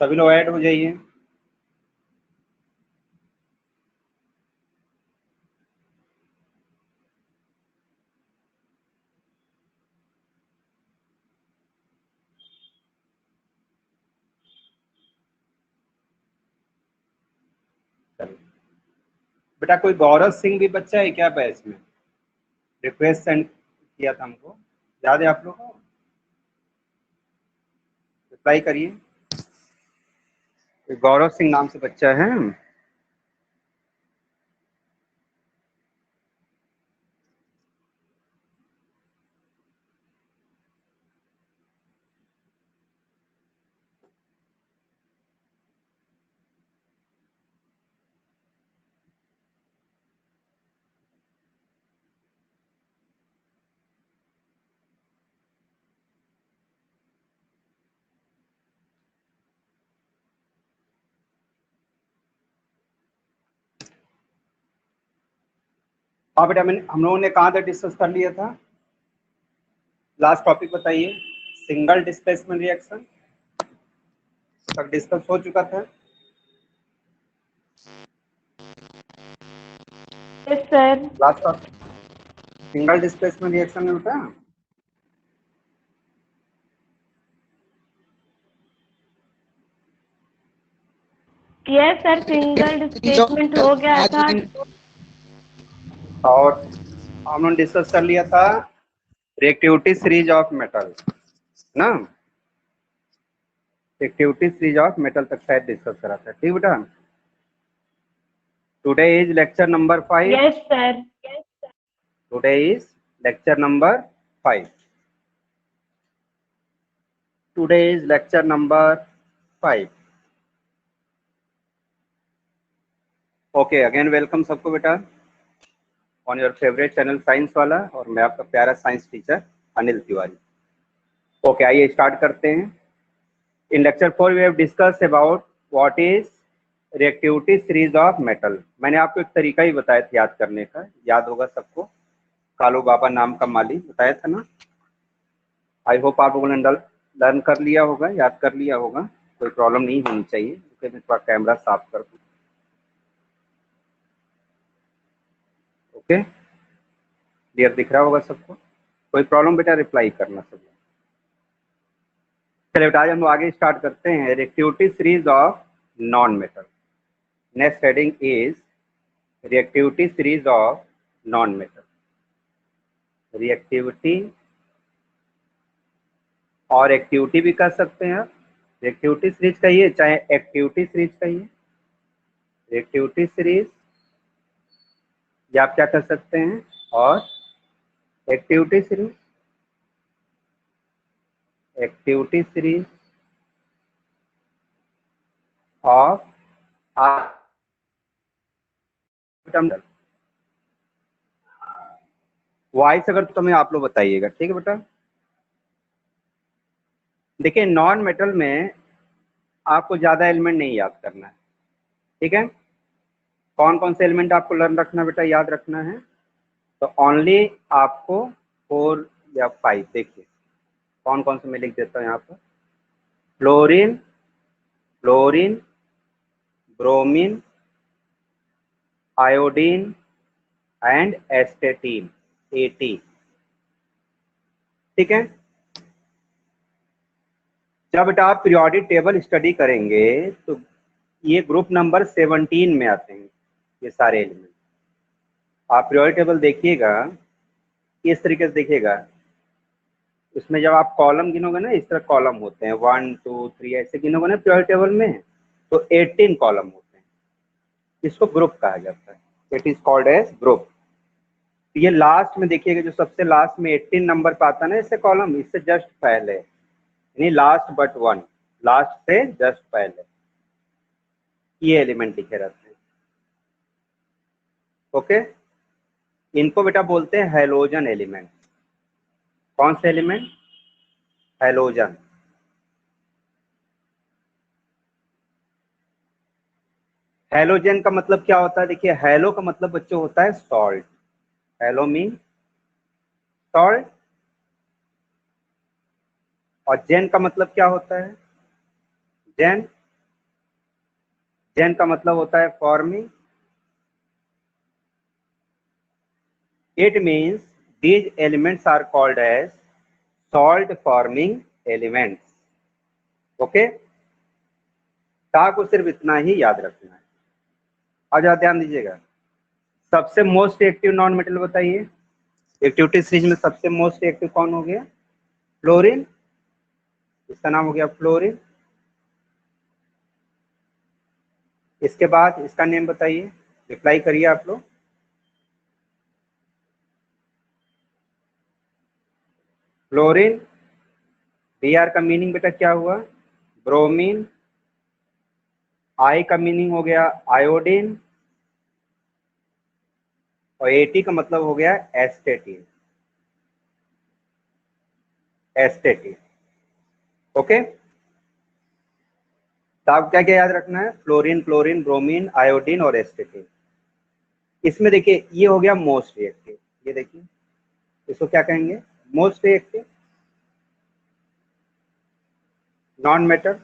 सभी लोग ऐड हो जाइए। बेटा कोई गौरव सिंह भी बच्चा है क्या बैच में? रिक्वेस्ट सेंड किया था हमको, याद है आप लोगों को? रिप्लाई करिए। गौरव सिंह नाम से बच्चा है। हाँ बेटा, हम लोगों ने कहाँ तक डिस्कस कर लिया था? लास्ट टॉपिक बताइए। सिंगल डिस्प्लेसमेंट रिएक्शन तक डिस्कस हो चुका था। Yes sir. Last topic single displacement reaction में बेटा यस सर, सिंगल डिस्प्लेसमेंट हो गया था। और हम लोगों ने डिस्कस कर लिया था रिएक्टिविटी सीरीज ऑफ मेटल ना, रिएक्टिविटी सीरीज ऑफ मेटल तक शायद डिस्कस करा था। ठीक बेटा, today is lecture number 5। Yes sir. Today is lecture number 5। Today is lecture number 5। Okay, again welcome सबको बेटा on your favourite channel science वाला, और मैं आपका प्यारा science teacher Anil Tiwari. Okay, आइए स्टार्ट करते हैं। In lecture 4 we have discuss about what is reactivity series of metal. मैंने आपको एक तरीका ही बताया था याद करने का, याद होगा सबको। कालू बाबा नाम का माली बताया था ना। आई होप आप लोगों ने लर्न कर लिया होगा, याद कर लिया होगा। कोई प्रॉब्लम नहीं होनी चाहिए। ओके, मैं थोड़ा कैमरा साफ कर दूँ। ओके, क्लियर दिख रहा होगा सबको? कोई प्रॉब्लम बेटा रिप्लाई करना सब। चलिए बेटा, आज हम लोग आगे स्टार्ट करते हैं। Reactivity series of non metal. Next heading is reactivity series of non metal. Reactivity और एक्टिविटी भी कर सकते हैं आप। रिएक्टिविटी सीरीज कहिए चाहे एक्टिविटी सीरीज कहिए। रिएक्टिविटी सीरीज या आप क्या कर सकते हैं, और activity series. Activity series of voice अगर तो तुम्हें आप लोग बताइएगा, ठीक है बेटा। देखिए, नॉन मेटल में आपको ज्यादा एलिमेंट नहीं याद करना है, ठीक है। कौन कौन से एलिमेंट आपको लर्न रखना बेटा, याद रखना है? तो ओनली आपको 4 या 5। देखिए कौन कौन से मैं लिख देता हूँ यहाँ पर। Fluorine, fluorine, bromine, iodine and एस्टेटीन, eighty. ठीक है। जब बेटा आप पीरियोडिक टेबल स्टडी करेंगे तो ये ग्रुप नंबर 17 में आते हैं ये सारे एलिमेंट। आप पीरियोडिक टेबल देखिएगा, इस तरीके से देखिएगा। उसमें जब आप कॉलम गिनोगे ना, इस तरह कॉलम होते हैं 1 2 3 ऐसे गिनोगे ना पीरियोडिक टेबल में, तो 18 कॉलम होते हैं। इसको ग्रुप कहा जाता है। It is called age group. ये लास्ट में देखिएगा, जो सबसे लास्ट में 18 नंबर पे आता है ना इससे कॉलम, इससे जस्ट पहले, यानी लास्ट बट वन, लास्ट से जस्ट पहले ये एलिमेंट लिखे रहते हैं। ओके, इनको बेटा बोलते हैं हैलोजन एलिमेंट। कौन से एलिमेंट? हैलोजन। हैलोजन का मतलब क्या होता है? देखिए, हैलो का मतलब बच्चों होता है सॉल्ट। Hello mean salt. और जेन का मतलब क्या होता है? जेन जेन का मतलब होता है forming. It means these elements are called as salt forming elements. Okay, ता को सिर्फ इतना ही याद रखना है। आज ध्यान दीजिएगा, सबसे मोस्ट एक्टिव नॉन मेटल बताइए। एक्टिविटी सीरीज में सबसे मोस्ट एक्टिव कौन हो गया? फ्लोरीन। इसका नाम हो गया फ्लोरीन। इसके बाद इसका नेम बताइए, रिप्लाई करिए आप लोग। फ्लोरीन। Br का मीनिंग बेटा क्या हुआ? ब्रोमीन। I का मीनिंग हो गया आयोडीन, और At का मतलब हो गया एस्टेटीन। एस्टेटीन। ओके, तो आप क्या क्या याद रखना है? फ्लोरीन, क्लोरीन, ब्रोमीन, आयोडीन और एस्टेटीन। इसमें देखिए ये हो गया मोस्ट रिएक्टिव। ये देखिए इसको क्या कहेंगे? Most reactive. नॉन मेटल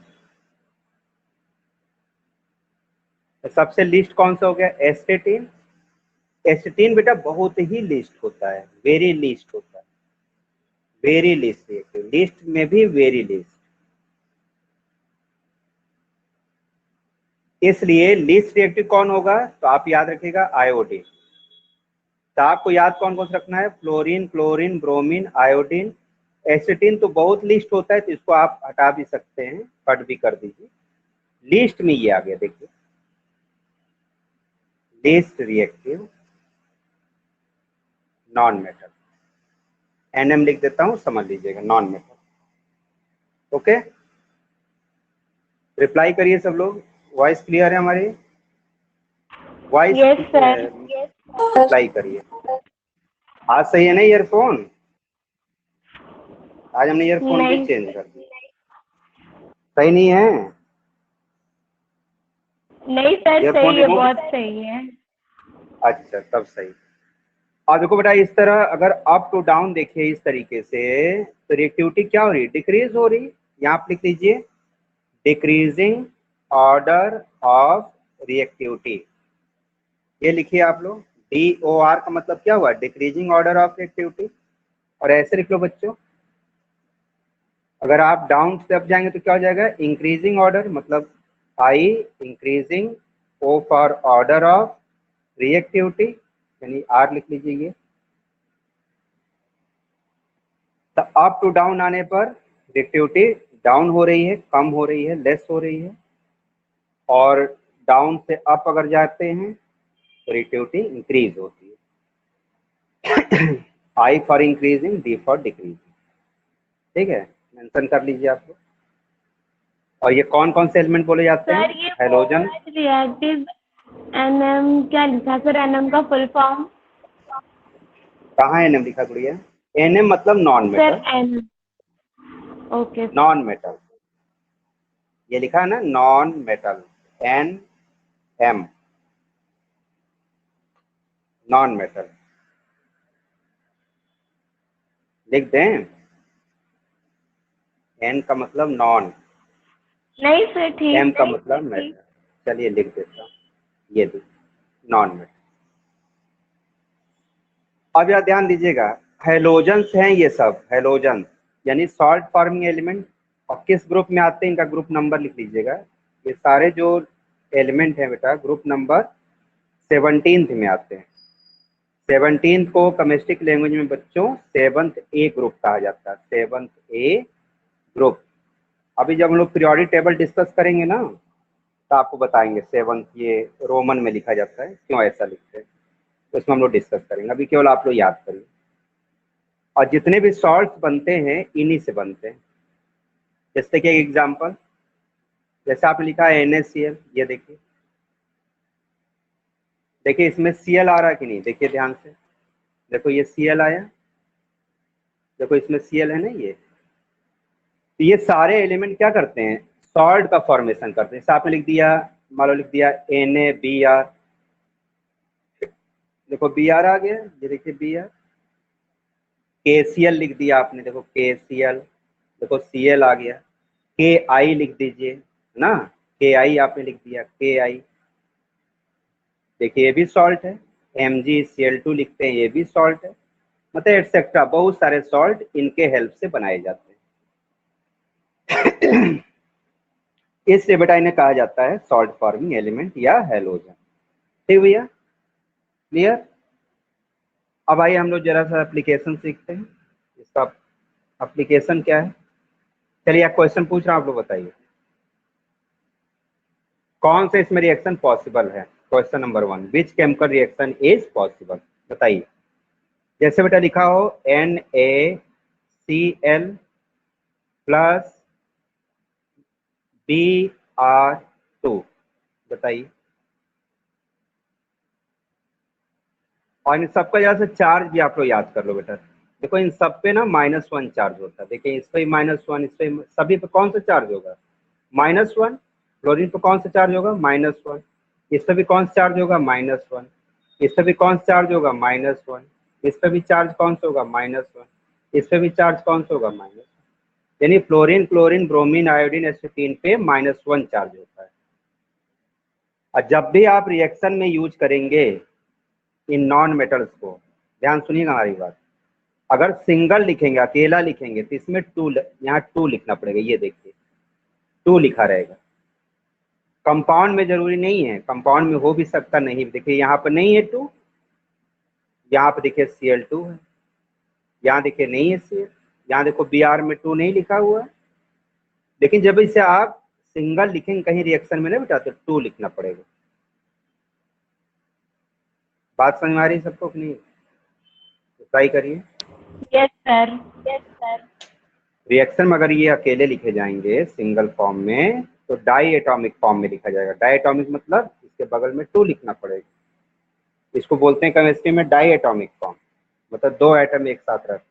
सबसे लीस्ट कौन सा हो गया? एस्टेटीन। एस्टेटीन बेटा बहुत ही लीस्ट होता है, वेरी लीस्ट होता है, वेरी लीस्ट रिएक्टिव, लीस्ट में भी वेरी लीस्ट। इसलिए लीस्ट रिएक्टिव कौन होगा? तो आप याद रखिएगा आयोडीन। तो आपको याद कौन कौन सा रखना है? Fluorine, chlorine, bromine, iodine. Astatine तो बहुत लिस्ट होता है, तो इसको आप हटा भी सकते हैं, कट भी कर दीजिए। लिस्ट में ये आ गया, देखिए least reactive non metal. NM लिख देता हूं, समझ लीजिएगा, नॉन मेटल। ओके, रिप्लाई करिए सब लोग। वॉइस क्लियर है हमारी? Voice yes sir. रिप्लाई करिए। आज सही है ना ईयरफोन? आज हमने ईयरफोन भी नहीं चेंज कर दिया। सही नहीं है? नहीं सर, ईयरफोन सही है, रिमूव। बहुत सही है। अच्छा, तब सही। और देखो बेटा, इस तरह अगर अप टू डाउन देखिए इस तरीके से, तो रिएक्टिविटी क्या हो रही है? डिक्रीज हो रही। यहाँ आप लिख लीजिए डिक्रीजिंग ऑर्डर ऑफ रिएक्टिविटी। ये लिखिए आप लोग। DOR का मतलब क्या हुआ? Decreasing order of reactivity. और ऐसे लिख लो बच्चों, अगर आप डाउन से अप जाएंगे तो क्या हो जाएगा? इंक्रीजिंग ऑर्डर, मतलब I increasing, O for order of reactivity, यानी R लिख लीजिए ये। तो अप टू डाउन आने पर रिएक्टिविटी डाउन हो रही है, कम हो रही है, लेस हो रही है। और डाउन से अप अगर जाते हैं तो रिएक्टिविटी इंक्रीज होती है। I for increasing, D for decreasing. ठीक है, मेंशन कर लीजिए आप लोग। और ये कौन कौन से एलिमेंट बोले जाते हैं? सर ये हेलोजन। रिएक्टिव एनएम क्या लिखा सर? एनएम का फुल फॉर्म? कहाँ NM लिखा गुड़िया? NM मतलब non sir metal. N. Okay. Non metal, ये लिखा है ना, non metal, NM, non metal. लिख दें, N का मतलब नॉन, नहीं सर, ठीक। M का मतलब मेटल। चलिए लिख देता हूँ, ये भी नॉन मेटल। अब यह ध्यान दीजिएगा, हेलोजन्स हैं ये सब, हेलोजन यानी सॉल्ट फॉर्मिंग एलिमेंट। और किस ग्रुप में आते हैं, इनका ग्रुप नंबर लिख लीजिएगा। ये सारे जो एलिमेंट हैं बेटा, ग्रुप नंबर 17 में आते हैं। 17 को केमिस्ट्रिक लैंग्वेज में बच्चों 7th A ग्रुप कहा जाता है, 7th A ग्रुप। अभी जब हम लोग पीरियोडिक टेबल डिस्कस करेंगे ना, तो आपको बताएंगे 7th ये रोमन में लिखा जाता है, क्यों ऐसा लिखते हैं, तो इसमें हम लोग डिस्कस करेंगे। अभी केवल आप लोग याद करिए। और जितने भी सॉल्ट्स बनते हैं इन्हीं से बनते हैं। जैसे कि एक एग्जांपल, जैसे आपने लिखा है NaCl, ये देखिए, देखिए इसमें Cl आ रहा है कि नहीं? देखिए ध्यान से, देखो ये Cl आया, देखो इसमें Cl है ना ये। तो ये सारे एलिमेंट क्या करते हैं? सॉल्ट का फॉर्मेशन करते हैं। जैसे आपने लिख दिया, मान लो लिख दिया NaBr, देखो Br आ गया, ये देखिए Br। KCl लिख दिया आपने, देखो KCl, देखो Cl आ गया। KI लिख दीजिए ना, KI आपने लिख दिया, KI। देखिए ये भी सॉल्ट है, MgCl2 लिखते हैं, ये भी सॉल्ट है, मतलब एटसेट्रा बहुत सारे सॉल्ट इनके हेल्प से बनाए जाते हैं। इसलिए बेटा इन्हें कहा जाता है सॉल्ट फॉर्मिंग एलिमेंट या हैलोजन। ठीक भैया, क्लियर। अब आइए हम लोग जरा सा एप्लीकेशन सीखते हैं। इसका एप्लीकेशन क्या है, चलिए एक क्वेश्चन पूछ रहा हूं, आप लोग बताइए कौन से इसमें रिएक्शन पॉसिबल है। Question number 1, which chemical reaction is possible, बताइए। जैसे बेटा लिखा हो NaCl प्लस Br2, बताइए। और इन सबका जरा से चार्ज भी आप लोग याद कर लो बेटा। देखो इन सब पे ना -1 चार्ज होता है, देखिए इस पे -1, इस पे, सभी पे कौन सा चार्ज होगा, -1। क्लोरीन पे कौन सा चार्ज होगा, -1। इस पे भी कौन सा चार्ज होगा, -1। इस पे भी कौन सा चार्ज होगा, -1। इस पे भी चार्ज कौन सा होगा, -1। इस पे भी चार्ज कौन सा होगा, -1। यानी फ्लोरीन, क्लोरीन, ब्रोमीन, आयोडीन, एसिटीन पे -1 चार्ज होता है। और जब भी आप रिएक्शन में यूज करेंगे इन नॉन मेटल्स को, ध्यान सुनिएगा हमारी बात, अगर सिंगल लिखेंगे, अकेला लिखेंगे, तो इसमें 2, यहाँ 2 लिखना पड़ेगा, ये देखिए 2 लिखा रहेगा। कंपाउंड में जरूरी नहीं है, कंपाउंड में हो भी सकता, नहीं, देखिए यहाँ पर नहीं है 2, यहाँ पे देखिए Cl2 है, यहाँ देखिए नहीं है Cl, यहाँ देखो Br में 2 नहीं लिखा हुआ है। लेकिन जब इसे आप सिंगल लिखेंगे कहीं रिएक्शन में ना बेटा, तो 2 लिखना पड़ेगा। बात समझ में आ रही है सबको कि नहीं, ट्राई करिए। Yes sir. रिएक्शन में अगर ये अकेले लिखे जाएंगे सिंगल फॉर्म में, तो डाई एटॉमिक फॉर्म में लिखा जाएगा। डाई एटॉमिक मतलब इसके बगल में 2 लिखना पड़ेगा। इसको बोलते हैं केमिस्ट्री में डाई एटॉमिक फॉर्म, मतलब 2 एटम एक साथ रहते हैं।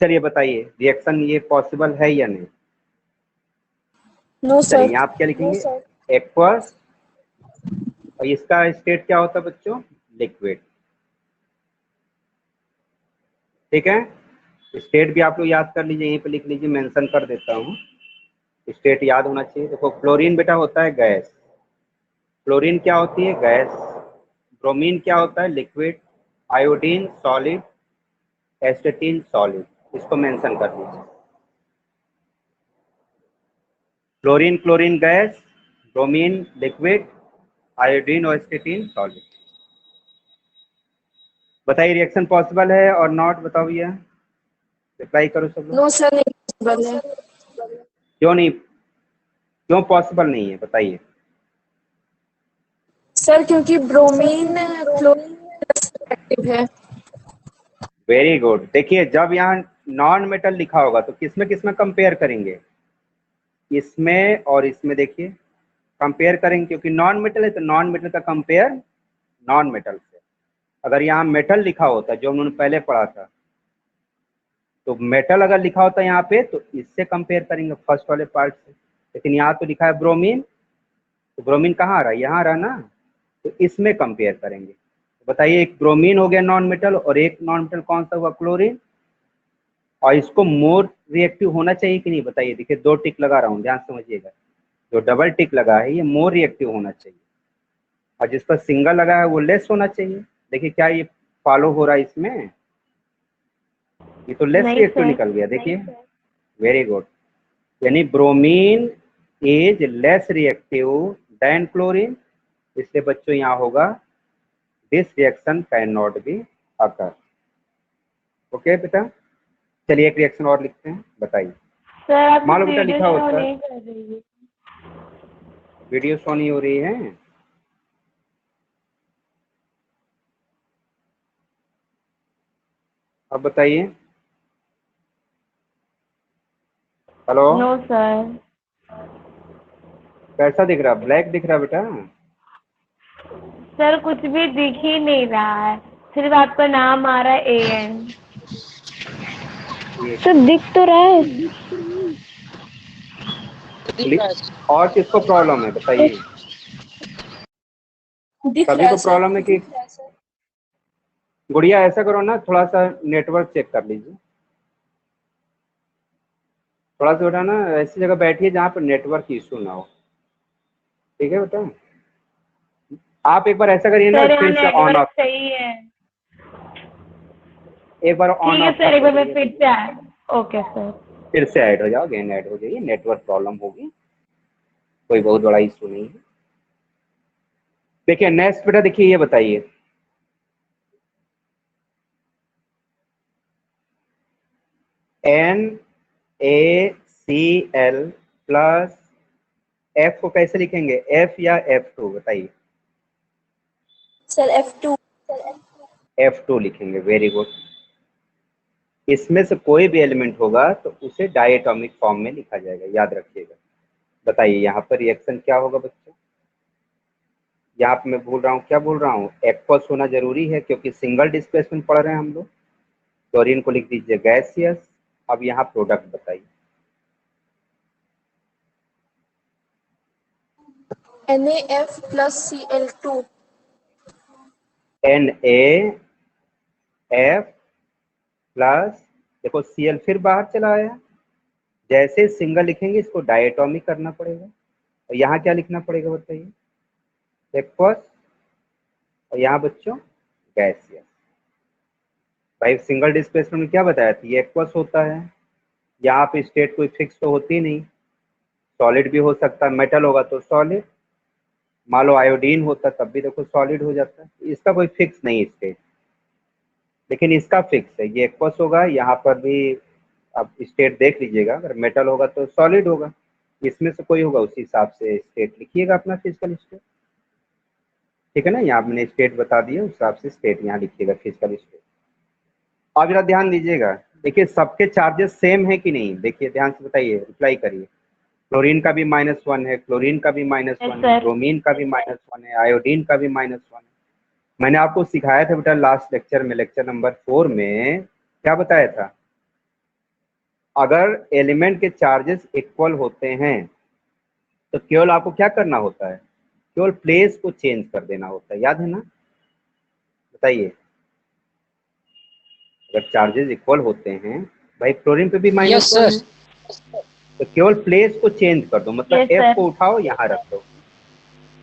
चलिए बताइए रिएक्शन ये पॉसिबल है या नहीं। नो चलिए सर। यहाँ आप क्या लिखेंगे, एक्वस, और इसका स्टेट क्या होता है बच्चों, लिक्विड। ठीक है, स्टेट भी आप लोग याद कर लीजिए, यहीं पे लिख लीजिए, मेंशन कर देता हूँ, स्टेट याद होना चाहिए। देखो क्लोरीन बेटा होता है गैस, क्लोरीन क्या होती है, गैस। ब्रोमीन क्या होता है, लिक्विड। आयोडीन सॉलिड, एस्टेटीन सॉलिड, इसको मेंशन कर दीजिए। Chlorine, chlorine gas, bromine liquid, iodine और एस्टेटीन सॉलिड। बताइए रिएक्शन पॉसिबल है और नॉट, बताओ भैया, रिप्लाई करो सब लोग। नो सर, नहीं पॉसिबल है। क्यों नहीं, क्यों पॉसिबल नहीं है, बताइए। सर क्योंकि ब्रोमीन फ्लोरीन एक्टिव है। Very good. देखिए जब यहाँ नॉन मेटल लिखा होगा तो किसमें किसमें कंपेयर करेंगे, इसमें और इसमें, देखिए कंपेयर करेंगे, क्योंकि नॉन मेटल है तो नॉन मेटल का कंपेयर नॉन मेटल से। अगर यहाँ मेटल लिखा होता जो उन्होंने पहले पढ़ा था, तो मेटल अगर लिखा होता यहाँ पे तो इससे कंपेयर करेंगे फर्स्ट वाले पार्ट से। लेकिन यहाँ तो लिखा है ब्रोमीन, तो ब्रोमीन कहाँ आ रहा है, यहाँ आ रहा ना, तो इसमें कंपेयर करेंगे। तो बताइए एक ब्रोमीन हो गया नॉन मेटल, और एक नॉन मेटल कौन सा हुआ, क्लोरीन। और इसको मोर रिएक्टिव होना चाहिए कि नहीं, बताइए। देखिए 2 टिक लगा रहा हूँ, ध्यान समझिएगा, जो डबल टिक लगा है ये मोर रिएक्टिव होना चाहिए, और जिस पर सिंगल लगा है वो लेस होना चाहिए। देखिए क्या ये फॉलो हो रहा है इसमें, ये तो लेस नहीं रिएक्टिव सर। निकल गया, देखिए। वेरी गुड, यानी bromine is less reactive than chlorine, इसलिए बच्चों यहाँ होगा this reaction can not be occur. Okay बेटा, चलिए एक रिएक्शन और लिखते हैं, बताइए। सर आपकी मान लो बेटा वीडियो लिखा शो होता है, नहीं कर रही है। वीडियो शो नहीं हो रही है, अब बताइए। Hello, no sir. कैसा दिख रहा, ब्लैक दिख रहा बेटा। सर कुछ भी दिख ही नहीं रहा है, सिर्फ आपका नाम आ रहा है AN। सर दिख तो रहा है। और किसको प्रॉब्लम है बताइए, दिख सभी रहा को है सर। प्रॉब्लम है कि, गुड़िया ऐसा करो ना, थोड़ा सा नेटवर्क चेक कर लीजिए, थोड़ा सा बेटा ना ऐसी जगह बैठिए जहाँ पर नेटवर्क इशू ना हो। ठीक है बेटा, आप एक बार ऐसा करिए ना, सर यहाँ फिर से ऑन नेटवर्क ऑफ, सही है। एक बार ऑन ठीक है ऑफ सर, एक कर बार मैं दीजिए, फिर से आया। Okay sir. फिर से ऐड हो जाओ, अगेन ऐड हो जाइए, नेटवर्क प्रॉब्लम होगी, कोई बहुत बड़ा इशू नहीं है। देखिए नेक्स्ट बेटा, देखिए ये बताइए, NaCl प्लस F को कैसे लिखेंगे, F या F2 बताइए। Sir F2। F2 लिखेंगे, वेरी गुड। इसमें से कोई भी एलिमेंट होगा तो उसे डायटोमिक फॉर्म में लिखा जाएगा, याद रखिएगा। बताइए यहाँ पर रिएक्शन क्या होगा बच्चों, यहाँ पे मैं भूल रहा हूँ, क्या भूल रहा हूँ, एक्वस होना जरूरी है क्योंकि सिंगल डिस्प्लेसमेंट पढ़ रहे हैं हम लोग। क्लोरीन को लिख दीजिए गैसियस। अब यहाँ प्रोडक्ट बताइए। NaF plus Cl2। NaF plus, देखो Cl फिर बाहर चला आया, जैसे सिंगल लिखेंगे इसको डायटोमिक करना पड़ेगा, और यहाँ क्या लिखना पड़ेगा बताइए, एक्वस, और यहाँ बच्चों गैसियस। भाई सिंगल डिस्प्लेसमेंट में क्या बताया था, ये एक्वस होता है, यहाँ पे स्टेट कोई फिक्स तो होती नहीं, सॉलिड भी हो सकता है, मेटल होगा तो सॉलिड, मान लो आयोडीन होता तब भी देखो सॉलिड हो जाता है, इसका कोई फिक्स नहीं स्टेट, लेकिन इसका फिक्स है, ये एक्वस होगा, यहाँ पर भी आप स्टेट देख लीजिएगा, अगर मेटल होगा तो सॉलिड होगा, इसमें से कोई होगा उसी हिसाब से स्टेट लिखिएगा अपना फिजिकल स्टेट, ठीक है ना, यहाँ मैंने स्टेट बता दिया, उस हिसाब से स्टेट यहाँ लिखिएगा फिजिकल स्टेट। अब जरा ध्यान दीजिएगा, देखिए सबके चार्जेस सेम है कि नहीं, देखिए ध्यान से बताइए, रिप्लाई करिए। क्लोरीन का भी -1 है, क्लोरीन का भी यस -1 है, सर। ब्रोमीन का भी -1 है, आयोडीन का भी -1 है। मैंने आपको सिखाया था बेटा लास्ट लेक्चर में, लेक्चर नंबर 4 में क्या बताया था, अगर एलिमेंट के चार्जेस इक्वल होते हैं तो केवल आपको क्या करना होता है, केवल प्लेस को चेंज कर देना होता है, याद है ना, बताइए। अगर चार्जेस इक्वल होते हैं, भाई क्लोरीन पे भी यस -1 सर। है, तो केवल प्लेस को चेंज कर दो, मतलब यस F सर। को उठाओ यहाँ रख दो,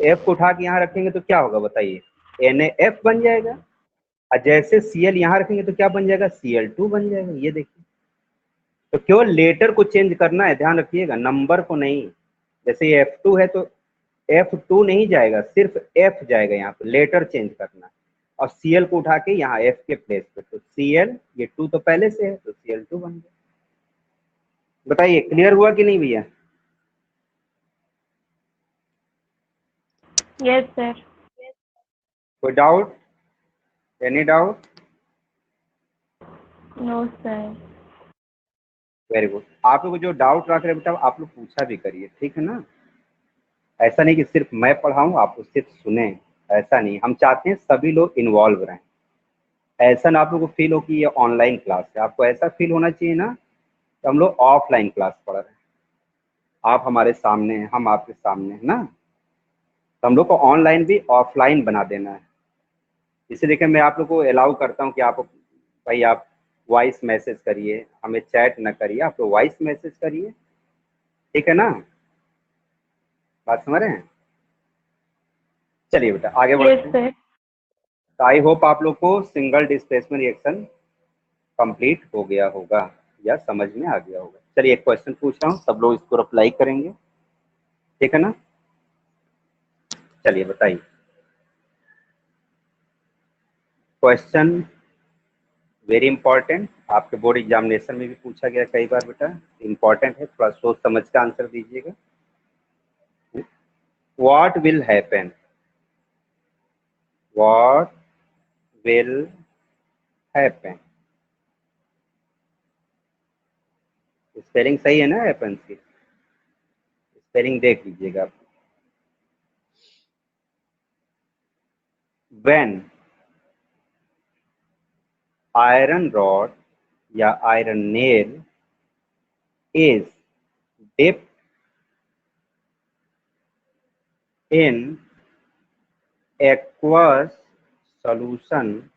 F को उठा के यहाँ रखेंगे तो क्या होगा बताइए, NaF बन जाएगा, और जैसे Cl यहाँ रखेंगे तो क्या बन जाएगा, Cl2 बन जाएगा, ये देखिए। तो केवल लेटर को चेंज करना है, ध्यान रखिएगा, नंबर को नहीं। जैसे ये F2 है तो F2 नहीं जाएगा, सिर्फ F जाएगा, यहाँ पे लेटर चेंज करना है, और Cl को उठा के यहाँ F के प्लेस पे, तो Cl, ये 2 तो पहले से है तो Cl2 बन गया। बताइए क्लियर हुआ कि नहीं भैया। Yes sir. कोई doubt, any doubt. No sir. Very good. आप लोग जो डाउट रख रहे हैं बेटा, आप लोग पूछा भी करिए, ठीक है ना, ऐसा नहीं कि सिर्फ मैं पढ़ाऊँ आप सिर्फ सुने, ऐसा नहीं, हम चाहते हैं सभी लोग इन्वॉल्व रहें। ऐसा ना आप लोग को फील हो कि ये ऑनलाइन क्लास है, आपको ऐसा फील होना चाहिए ना कि हम लोग ऑफलाइन क्लास पढ़ रहे हैं, आप हमारे सामने हैं, हम आपके सामने हैं ना, तो हम लोग को ऑनलाइन भी ऑफलाइन बना देना है। इसे देखिए मैं आप लोग को अलाउ करता हूँ कि आप भाई आप वॉइस मैसेज करिए, हमें चैट न करिए, आप लोग वॉइस मैसेज करिए, ठीक है ना, बात समझ रहे हैं। चलिए बेटा आगे यस बढ़ते हैं। सर। तो आई होप आप लोग को सिंगल डिस्प्लेसमेंट रिएक्शन कंप्लीट हो गया होगा या समझ में आ गया होगा। चलिए एक क्वेश्चन पूछ रहा हूँ, सब लोग इसको अप्लाई करेंगे, ठीक है ना। चलिए बताइए क्वेश्चन, वेरी इंपॉर्टेंट, आपके बोर्ड एग्जामिनेशन में भी पूछा गया कई बार बेटा, इंपॉर्टेंट है, थोड़ा सोच समझ का आंसर दीजिएगा। What will happen, what will happen, spelling सही है ना हैपन की, स्पेलिंग देख लीजिएगा आप। व्हेन आयरन रॉड या iron nail is dipped in aqueous solution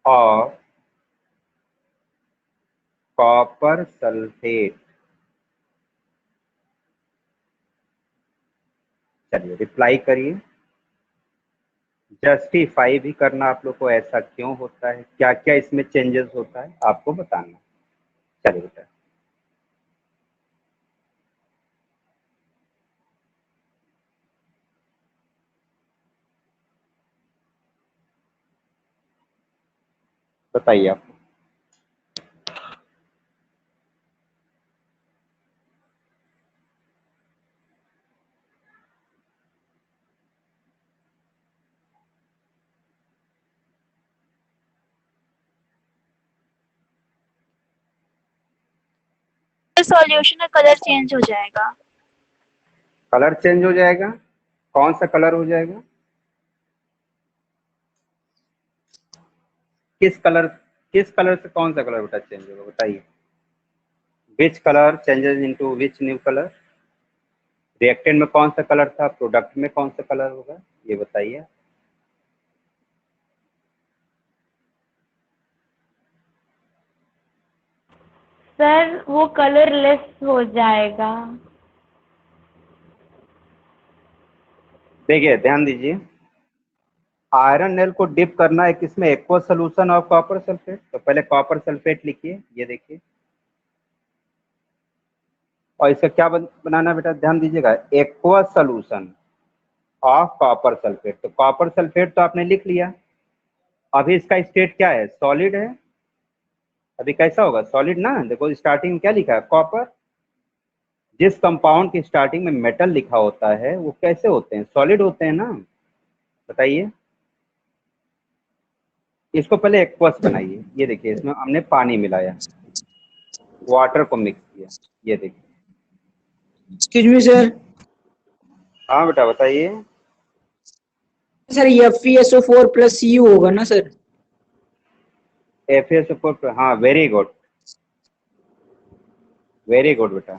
of copper sulfate, चलिए रिप्लाई करिए, जस्टिफाई भी करना आप लोग को, ऐसा क्यों होता है, क्या क्या इसमें चेंजेस होता है आपको बताना। चलिए बेटा, बताइए आप। सॉल्यूशन का कलर चेंज हो जाएगा। कलर चेंज हो जाएगा, कौन सा कलर हो जाएगा, किस कलर से कौन सा कलर बेटा चेंज होगा बताइए। Which colour changes into which new colour, reactant में कौन सा कलर था, प्रोडक्ट में कौन सा कलर होगा, ये बताइए। सर वो कलरलेस हो जाएगा। देखिए ध्यान दीजिए, आयरन नेल को डिप करना है किसमें, aqueous solution of copper sulphate. तो पहले कॉपर सल्फेट लिखिए, ये देखिए, और इसका क्या बनाना बेटा, ध्यान दीजिएगा, aqueous solution of copper sulphate. तो कॉपर सल्फेट तो आपने लिख लिया, अभी इसका स्टेट क्या है, सॉलिड है। अभी कैसा होगा, सॉलिड ना। देखो स्टार्टिंग में क्या लिखा है, कॉपर। जिस कंपाउंड की स्टार्टिंग में मेटल लिखा होता है वो कैसे होते हैं, सॉलिड होते हैं ना। बताइए, इसको पहले एक्वस बनाइए। ये देखिए, इसमें हमने पानी मिलाया, वाटर को मिक्स किया, ये देखिए। Excuse me sir. हाँ बेटा बताइए। सर FeSO4 प्लस Cu होगा ना सर? FeSO4, हाँ वेरी गुड, वेरी गुड बेटा।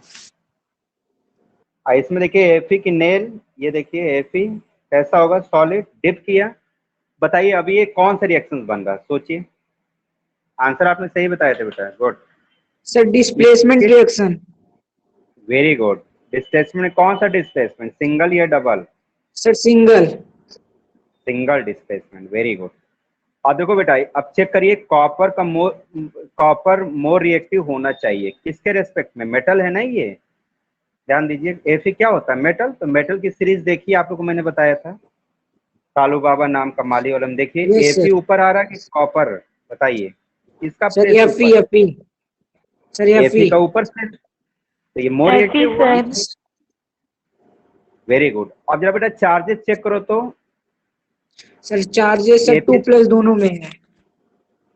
इसमें देखिए Fe की नेल, ये देखिए Fe कैसा होगा, सॉलिड, डिप किया। बताइए अभी ये कौन सा रिएक्शन बन रहा है, सोचिए। आंसर आपने सही बताया था बेटा, good. Sir displacement reaction. Very good. Displacement कौन सा डिस्प्लेसमेंट, सिंगल या double? Sir single. Single displacement, very good. अब देखो बेटा, अब चेक करिए, कॉपर मोर रिएक्टिव होना चाहिए किसके रेस्पेक्ट में, मेटल है ना ये। ध्यान दीजिए, Fe क्या होता है, मेटल। तो मेटल की सीरीज देखिए, आप लोग को मैंने बताया था, कालू बाबा नाम का माली वालम। देखिए यस Fe सर। ऊपर आ रहा है कि कॉपर, बताइए इसका सर प्लेस Fe ऊपर। Fe sir Fe Fe। का ऊपर से, तो ये मोर ऐसी रिएक्टिव हुआ। सर। Very good. अब जरा बेटा चार्जेस चेक करो तो, सर चार्जेस सर Fe 2+ दोनों में है।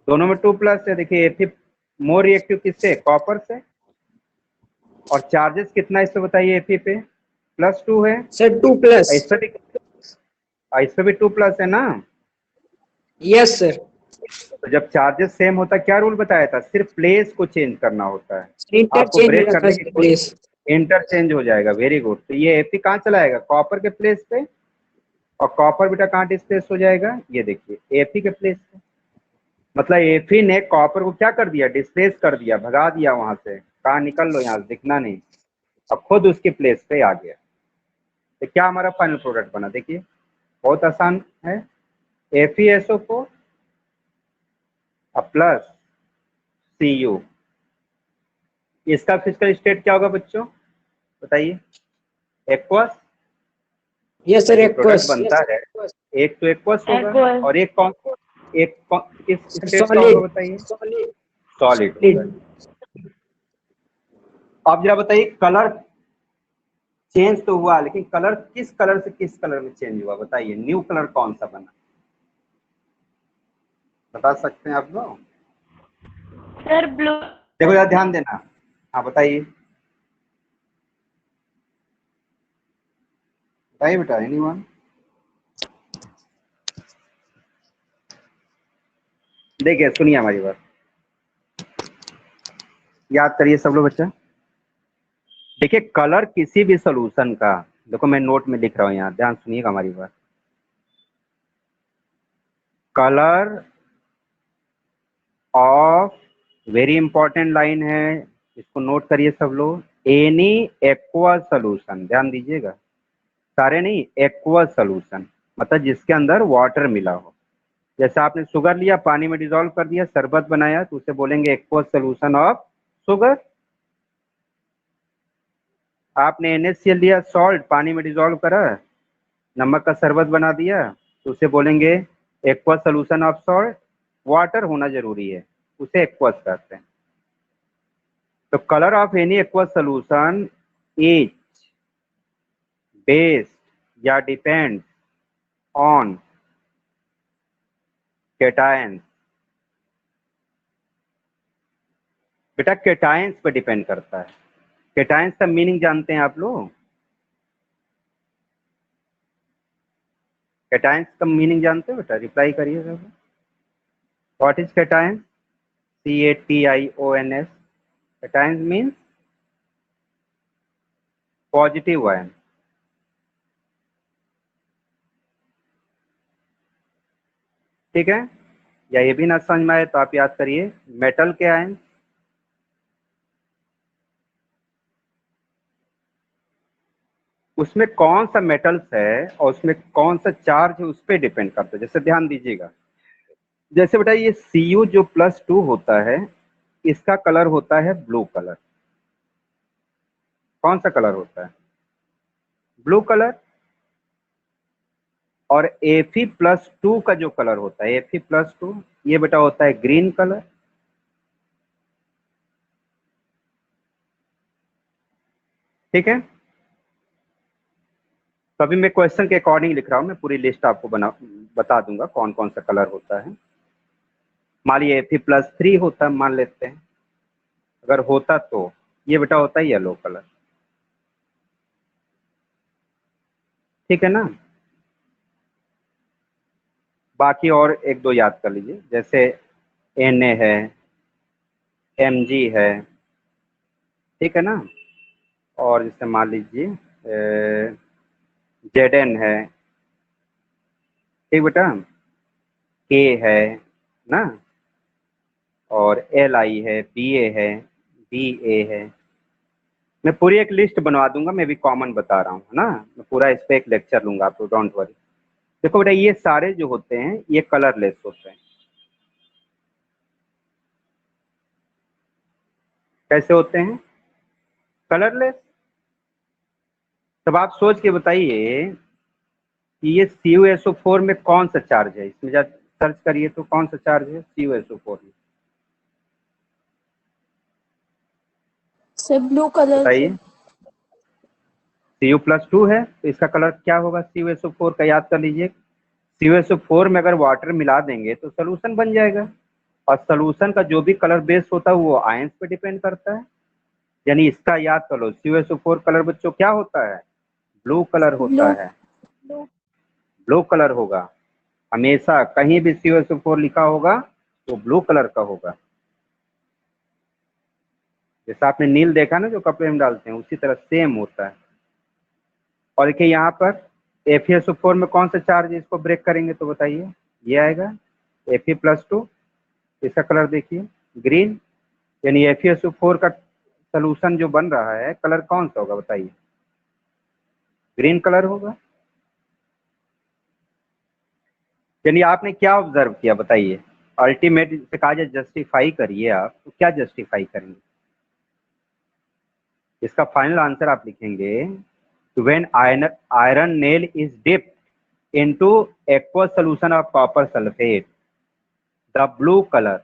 दोनों में 2+ है। देखिए Fe मोर रिएक्टिव किससे, कॉपर से। और चार्जेस कितना इस पे बताइए, Fe पे +2 है। सर 2+। इस पे भी 2+ है ना। Yes sir. तो जब चार्जेस सेम होता है, क्या रूल बताया था, सिर्फ प्लेस को चेंज करना होता है। आपको इंटरचेंज हो ब्रेक जाता है करने की सर कोई, प्लेस। इंटरचेंज हो जाएगा, वेरी गुड। तो ये Fe कहाँ चला जाएगा, कॉपर के प्लेस पे। और कॉपर बेटा कहाँ डिस्प्लेस हो जाएगा, ये देखिए Fe के प्लेस पे। मतलब Fe ने कॉपर को क्या कर दिया, डिस्प्लेस कर दिया, भगा दिया वहां से, कहा निकल लो यहाँ से, दिखना नहीं। अब खुद उसके प्लेस पे आ गया। तो क्या हमारा फाइनल प्रोडक्ट बना, देखिए बहुत आसान है। FeSO4 प्लस Cu, इसका फिजिकल स्टेट क्या होगा बच्चों, बताइए। एक्वस। यस सर जो प्रोडक्ट एक्वस। बनता है, एक तो एक्वस होगा, एक्वस। और किस स्टेट का होगा सॉलिड। बताइए, सॉलिड। सॉलिड होगा। अब जरा बताइए, कलर चेंज तो हुआ, लेकिन कलर किस कलर से किस कलर में चेंज हुआ, बताइए न्यू कलर कौन सा बना, बता सकते हैं आप लोग? Sir blue. देखो यार ध्यान देना, हाँ बताइए, बताइए बेटा, एनीवन? देखिए सुनिए हमारी बात, याद करिए सब लोग बच्चा। देखिए कलर किसी भी सोल्यूशन का, देखो मैं नोट में लिख रहा हूँ यहाँ, ध्यान सुनिएगा हमारी बात। Colour of, very important line है, इसको नोट करिए सब लोग। एनी एक्वा सोल्यूशन, ध्यान दीजिएगा, सारे नहीं, एक्वस सोल्यूशन मतलब जिसके अंदर वाटर मिला हो। जैसे आपने शुगर लिया, पानी में डिसॉल्व कर दिया, शरबत बनाया, तो उसे बोलेंगे एक्वस सोल्यूशन ऑफ शुगर। आपने NaCl लिया, सॉल्ट, पानी में डिसॉल्व करा, नमक का शरबत बना दिया, तो उसे बोलेंगे aqueous solution of salt. Water होना जरूरी है, उसे एक्वस कहते हैं। तो colour of any aqueous solution is based या डिपेंड्स ऑन केटायंस। बेटा केटायंस पे डिपेंड करता है। केटायंस का मीनिंग जानते हैं आप लोग? केटायंस का मीनिंग जानते हो बेटा? रिप्लाई करिए सब। What is cations? CATIONS। Cations means positive ion. ठीक है, या ये भी ना समझ में आए तो आप याद करिए मेटल के आयन। उसमें कौन सा मेटल्स है और उसमें कौन सा चार्ज है उस पर डिपेंड करता है। जैसे ध्यान दीजिएगा, जैसे बेटा ये Cu जो +2 होता है, इसका कलर होता है ब्लू कलर। कौन सा कलर होता है? Blue colour. और Fe+2 का जो कलर होता है, Fe+2, ये बेटा होता है ग्रीन कलर। ठीक है, तो अभी मैं क्वेश्चन के अकॉर्डिंग लिख रहा हूं, मैं पूरी लिस्ट आपको बता दूंगा कौन कौन सा कलर होता है। मान लीजिए Fe+3 होता है, मान लेते हैं, अगर होता तो ये बेटा होता है येलो कलर। ठीक है ना? बाकी और एक दो याद कर लीजिए, जैसे Na है, Mg है, ठीक है ना, और जैसे मान लीजिए Zn है, ठीक बेटा, K है ना, और Li है, Ba है, Ba है। मैं पूरी एक लिस्ट बनवा दूंगा, मैं भी कॉमन बता रहा हूँ ना, मैं पूरा इस पे एक लेक्चर लूंगा आप लोग, डोंट वरी। देखो बेटा ये सारे जो होते हैं ये कलरलेस होते हैं। कैसे होते हैं? कलरलेस। तब आप सोच के बताइए कि ये CuSO4 में कौन सा चार्ज है, इसमें जा सर्च करिए तो कौन सा चार्ज है CuSO4 में, सर ब्लू कलर बताइए। Cu+2 है तो इसका कलर क्या होगा CuSO4 का, याद कर लीजिए। CuSO4 में अगर वाटर मिला देंगे तो सोल्यूशन बन जाएगा, और सोल्यूशन का जो भी कलर बेस होता है वो आयंस पे डिपेंड करता है। यानी इसका याद कर लो, CuSO4 कलर बच्चों क्या होता है? ब्लू कलर होता ब्लू है। ब्लू कलर होगा हमेशा, कहीं भी CuSO4 लिखा होगा तो ब्लू कलर का होगा। जैसे आपने नील देखा ना जो कपड़े में डालते हैं, उसी तरह सेम होता है। और देखिए यहाँ पर FeSO4 में कौन सा चार्ज है, इसको ब्रेक करेंगे तो बताइए, ये आएगा Fe+2। इसका कलर देखिए ग्रीन, यानी FeSO4 का सोल्यूशन जो बन रहा है कलर कौन सा होगा बताइए? ग्रीन कलर होगा। यानी आपने क्या ऑब्जर्व किया बताइए? अल्टीमेट से कहा जाए जस्टिफाई करिए आप, तो क्या जस्टिफाई करेंगे? इसका फाइनल आंसर आप लिखेंगे, when iron nail is dipped into aqueous solution of copper sulphate, the blue colour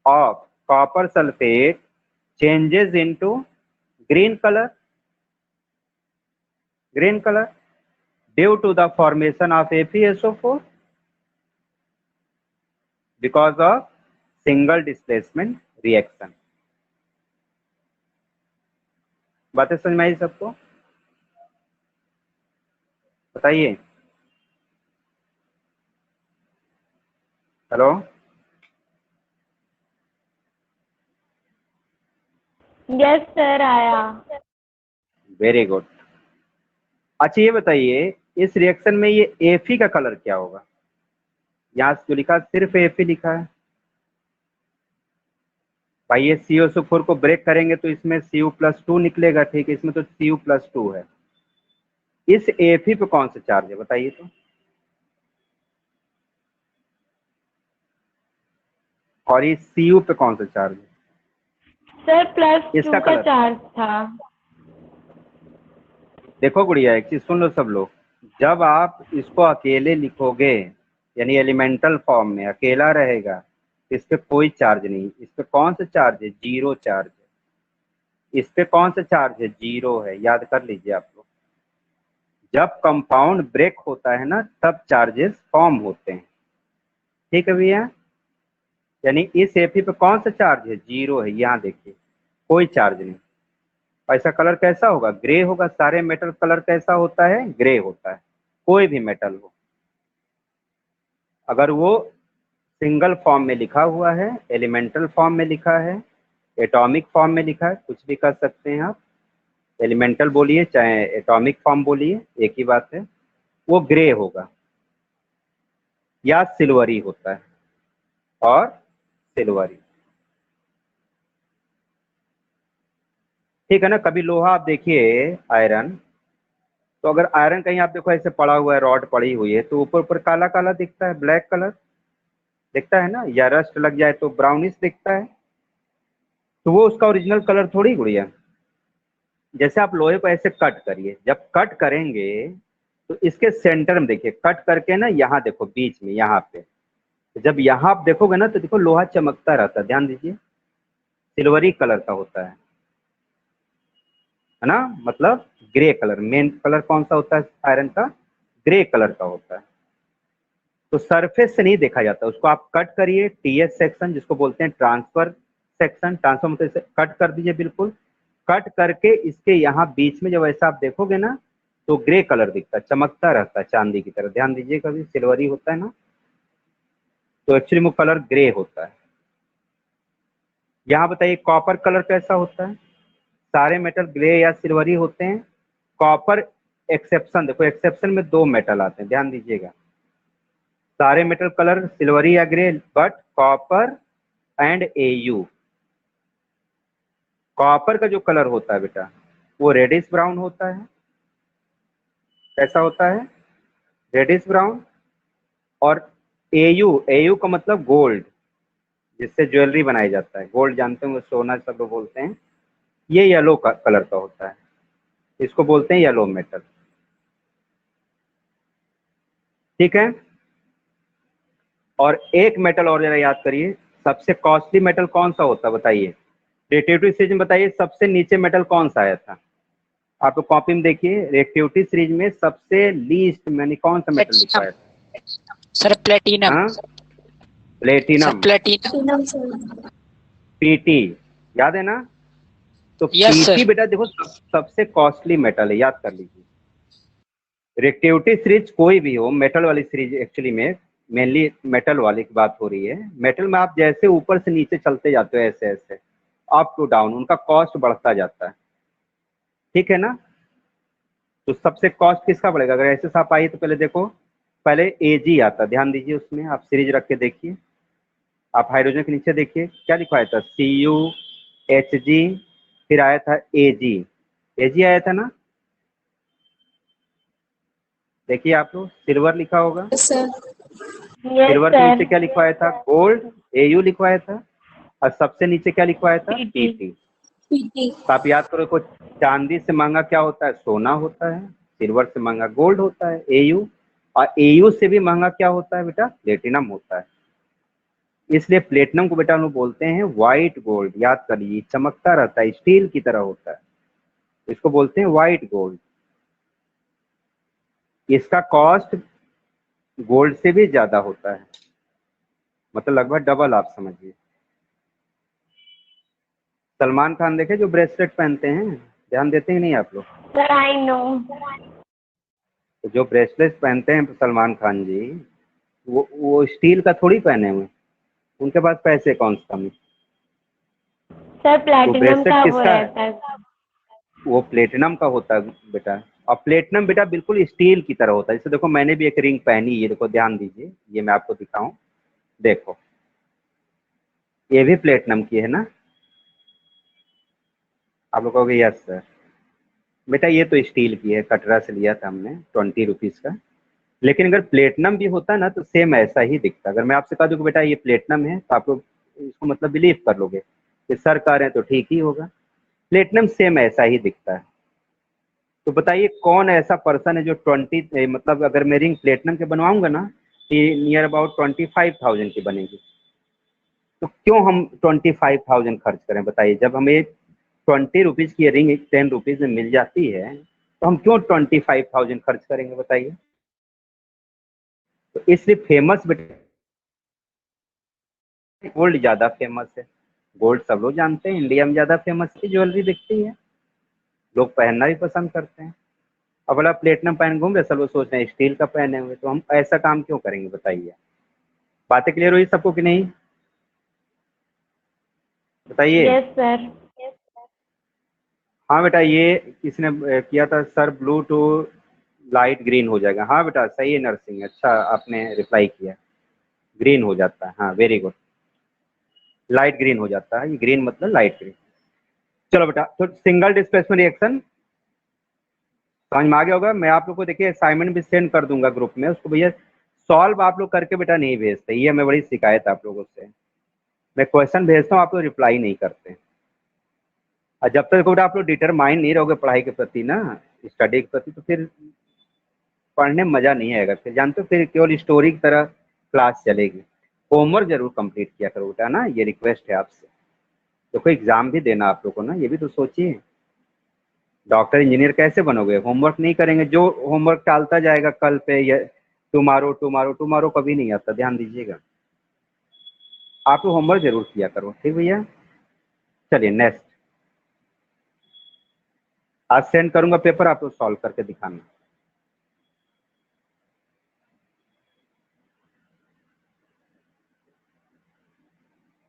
of copper sulfate changes into green color due to the formation of FeSO4 because of single displacement reaction। बातें समझ में आई सबको? बताइए। Hello, yes sir आया। Very good. अच्छा ये बताइए, इस रिएक्शन में ये Fe का कलर क्या होगा? यहाँ जो लिखा सिर्फ Fe लिखा है, भाई ये CuSO4 को ब्रेक करेंगे तो इसमें Cu+2 निकलेगा, ठीक है, इसमें तो Cu+2 है। इस Fe पे कौन सा चार्ज है बताइए तो, और इस Cu पे कौन सा चार्ज है? सर +2 इसका का कलर चार्ज था। देखो गुड़िया, एक चीज सुन लो सब लोग, जब आप इसको अकेले लिखोगे यानी एलिमेंटल फॉर्म में अकेला रहेगा, इस पे कोई चार्ज नहीं। इस पे कौन सा चार्ज है? 0 चार्ज है। इस पे कौन सा चार्ज है? 0 है। याद कर लीजिए आप लोग, जब कंपाउंड ब्रेक होता है ना तब चार्जेस फॉर्म होते हैं, ठीक है भैया। यानी इस Fe पे कौन सा चार्ज है? 0 है। यहाँ देखिए कोई चार्ज नहीं। ऐसा कलर कैसा होगा? ग्रे होगा। सारे मेटल कलर कैसा होता है? ग्रे होता है, कोई भी मेटल हो। अगर वो सिंगल फॉर्म में लिखा हुआ है, एलिमेंटल फॉर्म में लिखा है, एटॉमिक फॉर्म में लिखा है, कुछ भी कर सकते हैं आप, एलिमेंटल बोलिए चाहे एटॉमिक फॉर्म बोलिए, एक ही बात है, वो ग्रे होगा या सिल्वरी होता है, और सिल्वरी, ठीक है ना। कभी लोहा आप देखिए, आयरन, तो अगर आयरन कहीं आप देखो ऐसे पड़ा हुआ है, रॉड पड़ी हुई है, तो ऊपर ऊपर काला काला दिखता है, ब्लैक कलर दिखता है ना, या रस्ट लग जाए तो ब्राउनिश दिखता है, तो वो उसका ओरिजिनल कलर थोड़ी गुड़िया। जैसे आप लोहे को ऐसे कट करिए, जब कट करेंगे तो इसके सेंटर में देखिए, कट करके ना यहाँ देखो बीच में, यहाँ पे जब यहाँ आप देखोगे ना तो देखो लोहा चमकता रहता है, ध्यान दीजिए, सिल्वरी कलर का होता है ना, मतलब ग्रे कलर। मेन कलर कौन सा होता है आयरन का? ग्रे कलर का होता है। तो सरफेस से नहीं देखा जाता, उसको आप कट करिए, TS सेक्शन जिसको बोलते हैं ट्रांसफर सेक्शन, ट्रांसफर मतलब कट कर दीजिए, बिल्कुल कट करके इसके यहाँ बीच में जब ऐसा आप देखोगे ना तो ग्रे कलर दिखता है, चमकता रहता है चांदी की तरह। ध्यान दीजिए, कभी सिल्वरी होता है ना, तो एक्चुअली वो कलर ग्रे होता है। यहाँ बताइए कॉपर कलर कैसा होता है? सारे मेटल ग्रे या सिल्वरी होते हैं, कॉपर एक्सेप्शन। देखो एक्सेप्शन में 2 मेटल आते हैं, ध्यान दीजिएगा। सारे मेटल कलर सिल्वरी या grey, but copper and Au, copper का जो कलर होता है बेटा वो रेडिश ब्राउन होता है। कैसा होता है? Reddish brown. और Au का मतलब गोल्ड, जिससे ज्वेलरी बनाई जाता है, गोल्ड जानते होंगे, सोना सब लोग बोलते हैं, ये येलो कलर का होता है, इसको बोलते हैं येलो मेटल, ठीक है। और एक मेटल और जरा याद करिए, सबसे कॉस्टली मेटल कौन सा होता है बताइए? रिएक्टिविटी सीरीज में बताइए सबसे नीचे मेटल कौन सा आया था? आप तो कॉपी में देखिए, रिएक्टिविटी सीरीज में सबसे लीस्ट मैंने कौन सा मेटल लिखा है? Sir platinum. हाँ, सर प्लेटिनम, प्लेटिनम। PT, याद है ना? तो यस PT सर। बेटा देखो सबसे कॉस्टली मेटल है, याद कर लीजिए। रिएक्टिविटी सीरीज कोई भी हो, मेटल वाली सीरीज एक्चुअली में मेनली मेटल वाली की बात हो रही है। मेटल में आप जैसे ऊपर से नीचे चलते जाते हो ऐसे ऐसे अप टू डाउन, उनका कॉस्ट बढ़ता जाता है, ठीक है ना। तो सबसे कॉस्ट किसका बढ़ेगा? अगर ऐसे आप आइए तो पहले देखो, पहले Ag आता, ध्यान दीजिए, उसमें आप सीरीज रख के देखिए, आप हाइड्रोजन के नीचे देखिए क्या लिखवाया था, CuHg, फिर आया था Ag आया था ना, देखिए आप लोग सिल्वर लिखा होगा, सर यस सिल्वर के नीचे सर। क्या लिखवाया था? गोल्ड, Au लिखवाया था, और सबसे नीचे क्या लिखवाया था? PT। PT। PT तो आप याद करो, को चांदी से महंगा क्या होता है? सोना होता है। सिल्वर से महंगा गोल्ड होता है, Au। और Au से भी महंगा क्या होता है बेटा? प्लेटिनम होता है। इसलिए प्लेटिनम को बेटा हम लोग बोलते हैं व्हाइट गोल्ड, याद कर लीजिए, चमकता रहता है, स्टील की तरह होता है, इसको बोलते हैं व्हाइट गोल्ड। इसका कॉस्ट गोल्ड से भी ज्यादा होता है, मतलब लगभग डबल, आप समझिए। सलमान खान देखे जो ब्रेसलेट पहनते हैं, ध्यान देते हैं नहीं आप लोग? Sir I know. तो जो ब्रेसलेट पहनते हैं सलमान खान जी, वो स्टील का थोड़ी पहने हुए, उनके पास पैसे कौन सा कमी। सर वो प्लैटिनम ब्रेसलेट का वो किसका है? रहता है। वो प्लेटिनम का होता है बेटा। और प्लेटिनम बेटा बिल्कुल स्टील की तरह होता है। जैसे देखो मैंने भी एक रिंग पहनी है, ये देखो ध्यान दीजिए, ये मैं आपको दिखाऊं, देखो ये भी प्लेटिनम की है ना, आप लोग कहोगे यस सर। बेटा ये तो स्टील की है, कटरा से लिया था हमने 20 रुपीज़ का, लेकिन अगर प्लेटिनम भी होता ना तो सेम ऐसा ही दिखता। अगर मैं आपसे कह दूं कि बेटा ये प्लेटिनम है तो आप लोग इसको मतलब बिलीव कर लोगे कि सर कह रहे हैं तो ठीक ही होगा। प्लेटिनम सेम ऐसा ही दिखता है। तो बताइए कौन ऐसा पर्सन है जो 20 मतलब अगर मैं रिंग प्लेटिनम के बनवाऊंगा ना तो ये नियर अबाउट 25,000 की बनेगी। तो क्यों हम 25,000 खर्च करें बताइए, जब हमें 20 रुपीज़ की रिंग 10 रुपीज़ में मिल जाती है तो हम क्यों 25,000 खर्च करेंगे बताइए। तो इसलिए फेमस गोल्ड ज़्यादा फेमस है। गोल्ड सब लोग जानते हैं, इंडिया में ज़्यादा फेमस की ज्वेलरी दिखती है, लोग पहनना भी पसंद करते हैं। अब बोला प्लेटिनम पहन घूम रहे, सब लोग सोच रहे हैं स्टील का पहने हुए, तो हम ऐसा काम क्यों करेंगे बताइए। बातें क्लियर हुई सबको कि नहीं बताइए। Yes sir. हाँ बेटा ये किसने किया था sir, blue to light green हो जाएगा। हाँ बेटा सही है नर्सिंग, अच्छा आपने रिप्लाई किया, ग्रीन हो जाता है। हाँ वेरी गुड, लाइट ग्रीन हो जाता है, ये ग्रीन मतलब लाइट ग्रीन। चलो बेटा, तो सिंगल डिस्प्लेसमेंट रिएक्शन समझ में आ गया होगा। मैं आप लोग को देखिए असाइनमेंट भी सेंड कर दूंगा ग्रुप में, उसको भैया सॉल्व आप लोग करके बेटा नहीं भेजते, ये हमें बड़ी शिकायत है आप लोगों से। मैं क्वेश्चन भेजता हूँ आप लोग रिप्लाई नहीं करते, और जब तक बेटा आप लोग डिटरमाइन नहीं रहोगे पढ़ाई के प्रति ना, स्टडी के प्रति, तो फिर पढ़ने में मजा नहीं आएगा। फिर जानते हो फिर केवल स्टोरी की तरह क्लास चलेगी। होमवर्क जरूर कंप्लीट किया करो बेटा ना, ये रिक्वेस्ट है आपसे। देखो एग्जाम भी देना आप लोग को ना, ये भी तो सोचिए। डॉक्टर इंजीनियर कैसे बनोगे, होमवर्क नहीं करेंगे। जो होमवर्क टालता जाएगा कल पे या टुमारो टुमारो टुमारो कभी नहीं आता, ध्यान दीजिएगा। आप लोग होमवर्क जरूर किया करो, ठीक भैया। चलिए नेक्स्ट, आज सेंड करूंगा पेपर, आप लोग सॉल्व करके दिखाना।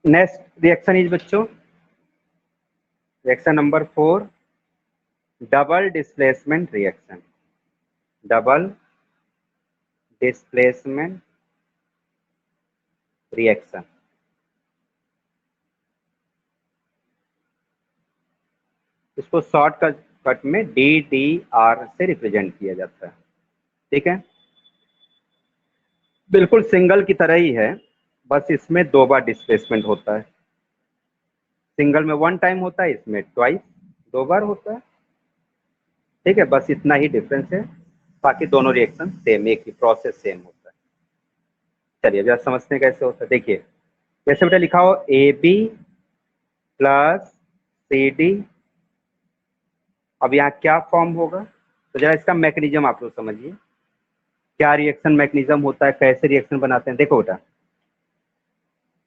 नेक्स्ट रिएक्शन इज बच्चों, reaction number 4, double displacement reaction. Double displacement reaction. इसको शॉर्ट कट में DDR से रिप्रेजेंट किया जाता है, ठीक है। बिल्कुल सिंगल की तरह ही है, बस इसमें 2 बार डिस्प्लेसमेंट होता है। सिंगल में 1 टाइम होता है, इसमें ट्वाइस 2 बार होता है, ठीक है। बस इतना ही डिफरेंस है, बाकी दोनों रिएक्शन सेम, एक ही प्रोसेस सेम होता है। चलिए जरा समझते हैं कैसे होता है। देखिए जैसे बेटा लिखा हो AB प्लस CD, अब यहाँ क्या फॉर्म होगा, तो जरा इसका मैकेनिज्म आप लोग समझिए, क्या रिएक्शन मैकेनिज्म होता है, कैसे रिएक्शन बनाते हैं। देखो बेटा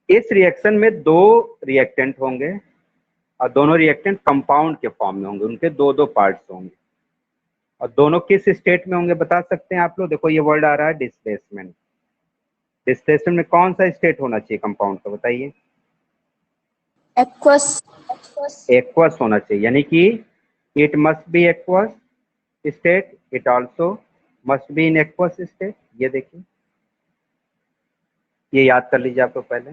इस रिएक्शन में 2 रिएक्टेंट होंगे और दोनों रिएक्टेंट कंपाउंड के फॉर्म में होंगे, उनके 2-2 पार्ट्स होंगे, और दोनों किस स्टेट में होंगे बता सकते हैं आप लोग। देखो ये वर्ड आ रहा है डिस्प्लेसमेंट। डिस्प्लेसमेंट में कौन सा स्टेट होना चाहिए कंपाउंड का बताइए। एक्वस। एक्वस होना चाहिए, यानी कि it must be aqueous state, it also must be in aqueous state. ये देखिए, ये याद कर लीजिए आप लोग पहले।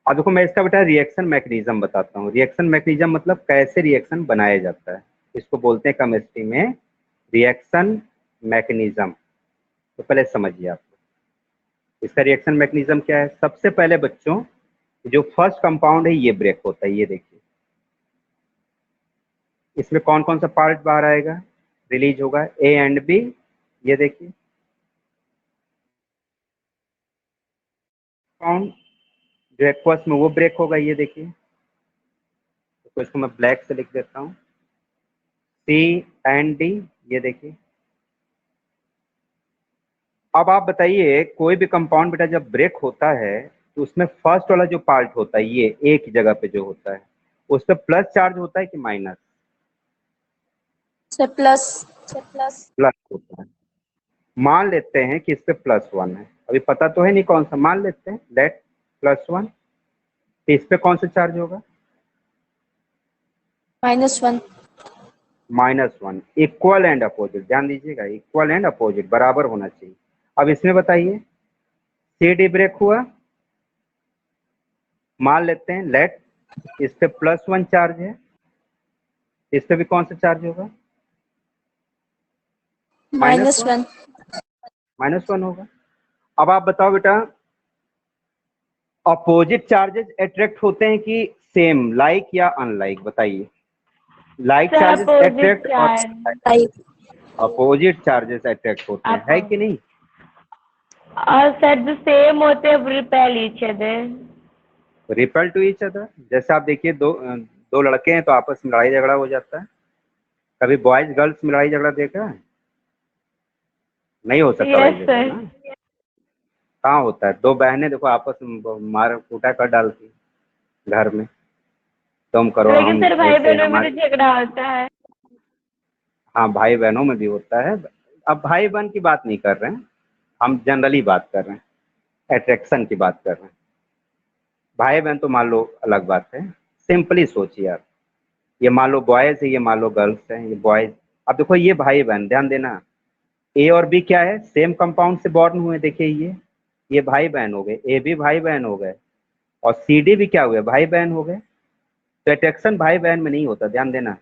अब देखो मैं इसका बेटा रिएक्शन मैकेनिज्म बताता हूँ। रिएक्शन मैकेनिज्म मतलब कैसे रिएक्शन बनाया जाता है, इसको बोलते हैं केमिस्ट्री में रिएक्शन मैकेनिज्म। तो पहले समझिए आप इसका रिएक्शन मैकेनिज्म क्या है। सबसे पहले बच्चों जो फर्स्ट कंपाउंड है ये ब्रेक होता है, ये देखिए इसमें कौन कौन सा पार्ट बाहर आएगा, रिलीज होगा A एंड B। ये देखिए कंपाउंड जो एक्वस में वो ब्रेक होगा, ये देखिए। तो इसको मैं ब्लैक से लिख देता हूँ, C एंड D। ये देखिए अब आप बताइए कोई भी कंपाउंड बेटा जब ब्रेक होता है तो उसमें फर्स्ट वाला जो पार्ट होता है ये एक ही जगह पे जो होता है उस पर प्लस चार्ज होता है कि माइनस। से प्लस। प्लस होता है। मान लेते हैं कि इस पे +1 है, अभी पता तो है नहीं कौन सा, मान लेते हैं लेट +1। तो इस पे कौन सा चार्ज होगा, -1। -1। इक्वल एंड अपोजिट, ध्यान दीजिएगा, इक्वल एंड अपोजिट बराबर होना चाहिए। अब इसमें बताइए CD ब्रेक हुआ, मान लेते हैं लेट इस पे +1 चार्ज है, इस पे भी कौन सा चार्ज होगा? -1 -1 होगा। अब आप बताओ बेटा, अपोजिट चार्जेस अट्रैक्ट होते हैं कि सेम, लाइक या अनलाइक? बताइए। Like sir charges opposite attract और चार्ज, अपोजिट चार्जेस अट्रैक्ट होते हैं, है कि नहीं? और सर जो सेम होते हैं repel each other. Repel to each other. जैसे आप देखिए, दो लड़के हैं तो आपस में लड़ाई झगड़ा हो जाता है। कभी बॉयज गर्ल्स में लड़ाई झगड़ा देखा है? नहीं हो सकता लड़ाई यस झगड़ा सर। ना। कहाँ होता है? दो बहनें देखो आपस में मार कूटा कर डालती घर में, तुम करो लेकिन हम सर भाई ऐसे बहनों में हमारे। तो झगड़ा होता है। हाँ, भाई बहनों में भी होता है। अब भाई बहन की बात नहीं कर रहे हैं, हम जनरली बात कर रहे हैं, अट्रैक्शन की बात कर रहे हैं। भाई बहन तो मान लो अलग बात है। सिंपली सोचिए आप, ये मान लो बॉयज है, ये मान लो गर्ल्स है, ये बॉयज। अब देखो ये भाई बहन, ध्यान देना, ए और बी क्या है? सेम कंपाउंड से बॉर्न हुए। देखिए ये भाई बहन हो गए, ए भी भाई बहन हो गए, और सी डी भी क्या हुए? भाई बहन हो गए। तो अट्रैक्शन भाई बहन में नहीं होता, ध्यान देना।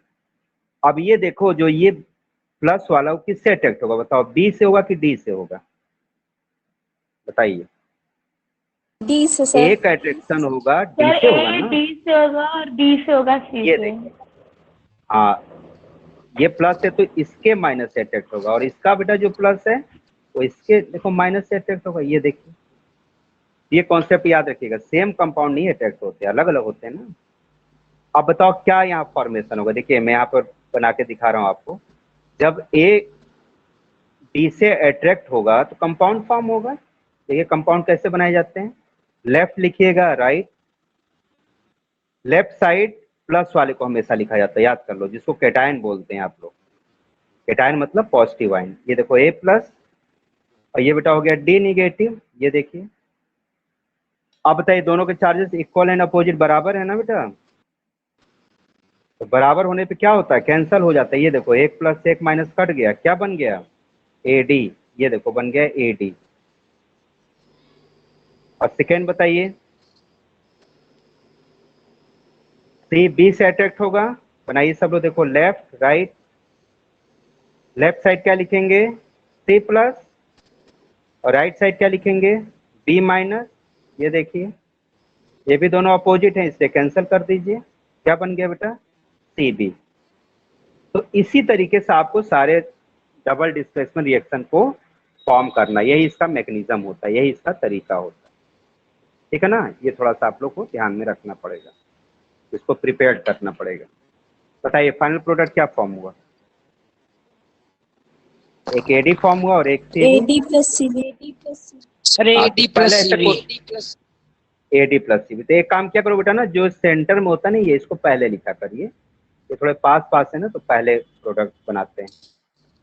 अब ये देखो, जो ये प्लस वाला वो किससे अट्रैक्ट होगा? बताओ, बी से होगा कि डी से होगा? बताइए। D से सर। ए का अट्रैक्शन होगा डी सर से होगा ए ना। डी से होगा और बी से होगा सी ये से। देखिए, हाँ, ये प्लस है तो इसके माइनस से अट्रैक्ट होगा, और इसका बेटा जो प्लस है वो इसके देखो माइनस से अट्रैक्ट होगा। ये देखिए, ये कॉन्सेप्ट याद रखिएगा, सेम कंपाउंड नहीं अट्रैक्ट होते, अलग अलग होते हैं ना। अब बताओ क्या यहाँ फॉर्मेशन होगा? देखिए मैं यहाँ पर बना के दिखा रहा हूँ आपको। जब ए डी से अट्रैक्ट होगा तो कंपाउंड फॉर्म होगा। देखिए कंपाउंड कैसे बनाए जाते हैं, लेफ्ट लिखिएगा राइट, लेफ्ट साइड प्लस वाले को हमेशा लिखा जाता है, याद कर लो, जिसको कैटायन बोलते हैं आप लोग। कैटायन मतलब पॉजिटिव आयन। ये देखो ए प्लस, और ये बेटा हो गया डी निगेटिव। ये देखिए, अब बताइए दोनों के चार्जेस इक्वल एंड अपोजिट बराबर है ना बेटा? तो बराबर होने पे क्या होता है? कैंसल हो जाता है। ये देखो एक प्लस एक माइनस कट गया, क्या बन गया? A D. ये देखो बन गया ए डी। और सेकेंड बताइए, सी बी से अट्रैक्ट होगा। बनाइए सब लोग, देखो लेफ्ट राइट, लेफ्ट साइड क्या लिखेंगे? सी प्लस, और राइट साइड क्या लिखेंगे? B minus. ये देखिए, ये भी दोनों अपोजिट हैं, इससे कैंसिल कर दीजिए। क्या बन गया बेटा? C B. तो इसी तरीके से आपको सारे डबल डिस्प्लेसमेंट रिएक्शन को फॉर्म करना, यही इसका मैकेनिज्म होता है, यही इसका तरीका होता है। ठीक है ना? ये थोड़ा सा आप लोग को ध्यान में रखना पड़ेगा, इसको प्रिपेयर करना पड़ेगा। बताइए फाइनल प्रोडक्ट क्या फॉर्म हुआ? एक एडी फॉर्म हुआ और एक सी AD plus CV। Sir AD पहले प्लस ऐसा CV। एडी प्लस सी। तो एक काम क्या करो बेटा ना, जो सेंटर में होता है ना, ये इसको पहले लिखा करिए। ये थोड़े पास पास है ना, तो पहले प्रोडक्ट बनाते हैं,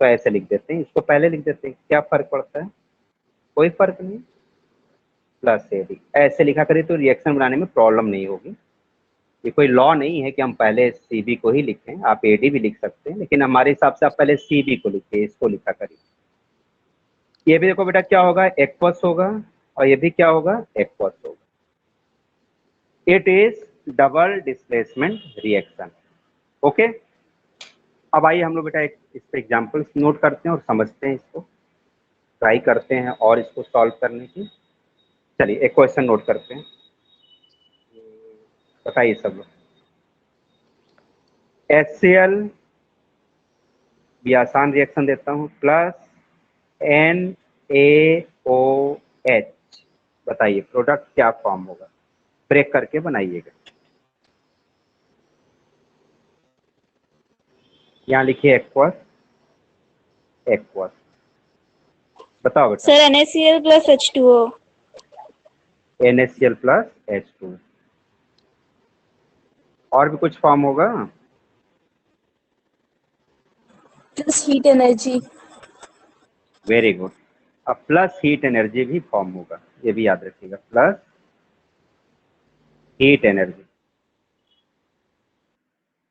तो ऐसे लिख देते हैं, इसको पहले लिख देते हैं। क्या फर्क पड़ता है? कोई फर्क नहीं। प्लस एडी ऐसे लिखा करिए तो रिएक्शन बनाने में प्रॉब्लम नहीं होगी। ये कोई लॉ नहीं है कि हम पहले सीबी को ही लिखें, आप एडी भी लिख सकते हैं, लेकिन हमारे हिसाब से आप पहले सीबी को लिखिए, इसको लिखा करिए। ये भी देखो बेटा क्या होगा? एक्वस होगा, और ये भी क्या होगा? एक्वस होगा। It is double displacement reaction. Okay, अब आइए हम लोग बेटा एक इस पे एग्जाम्पल्स नोट करते हैं और समझते हैं, इसको ट्राई करते हैं और इसको सॉल्व करने की। चलिए एक क्वेश्चन नोट करते हैं, बताइए सब लोग। HCl भी आसान रिएक्शन देता हूँ, प्लस NaOH, बताइए प्रोडक्ट क्या फॉर्म होगा? ब्रेक करके बनाइएगा। यहाँ लिखिए एक्वस, एक्वस। बताओ बेटा। Sir NaCl plus H2O। NaCl plus H2। और भी कुछ फॉर्म होगा? Plus heat energy। Very good. अब प्लस हीट एनर्जी भी फॉर्म होगा, ये भी याद रखिएगा, प्लस हीट एनर्जी।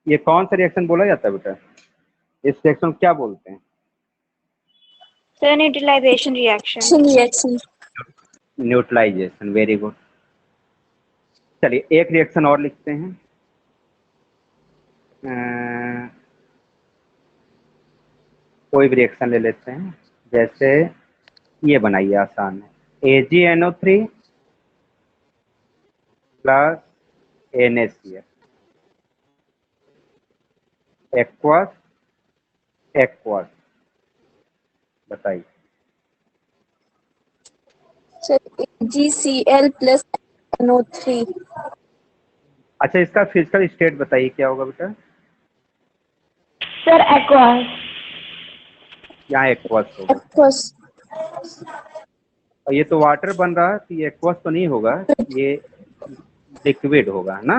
ये कौन सा रिएक्शन बोला जाता है बेटा? इस रिएक्शन को क्या बोलते हैं? Sir neutralization reaction. Reaction। Neutralization. Very good. चलिए एक रिएक्शन और लिखते हैं। कोई भी रिएक्शन ले लेते हैं, जैसे ये बनाइए, आसान है, AgNO3 plus NaCl aqueous aqueous, बताइए। सर AgCl प्लस NO3 अच्छा, इसका फिजिकल स्टेट बताइए क्या होगा बेटा। Sir aqueous। यहाँ एक्वस होगा, एक्वस। और ये तो वाटर बन रहा है, तो ये एक्वस तो नहीं होगा, ये लिक्विड होगा ना।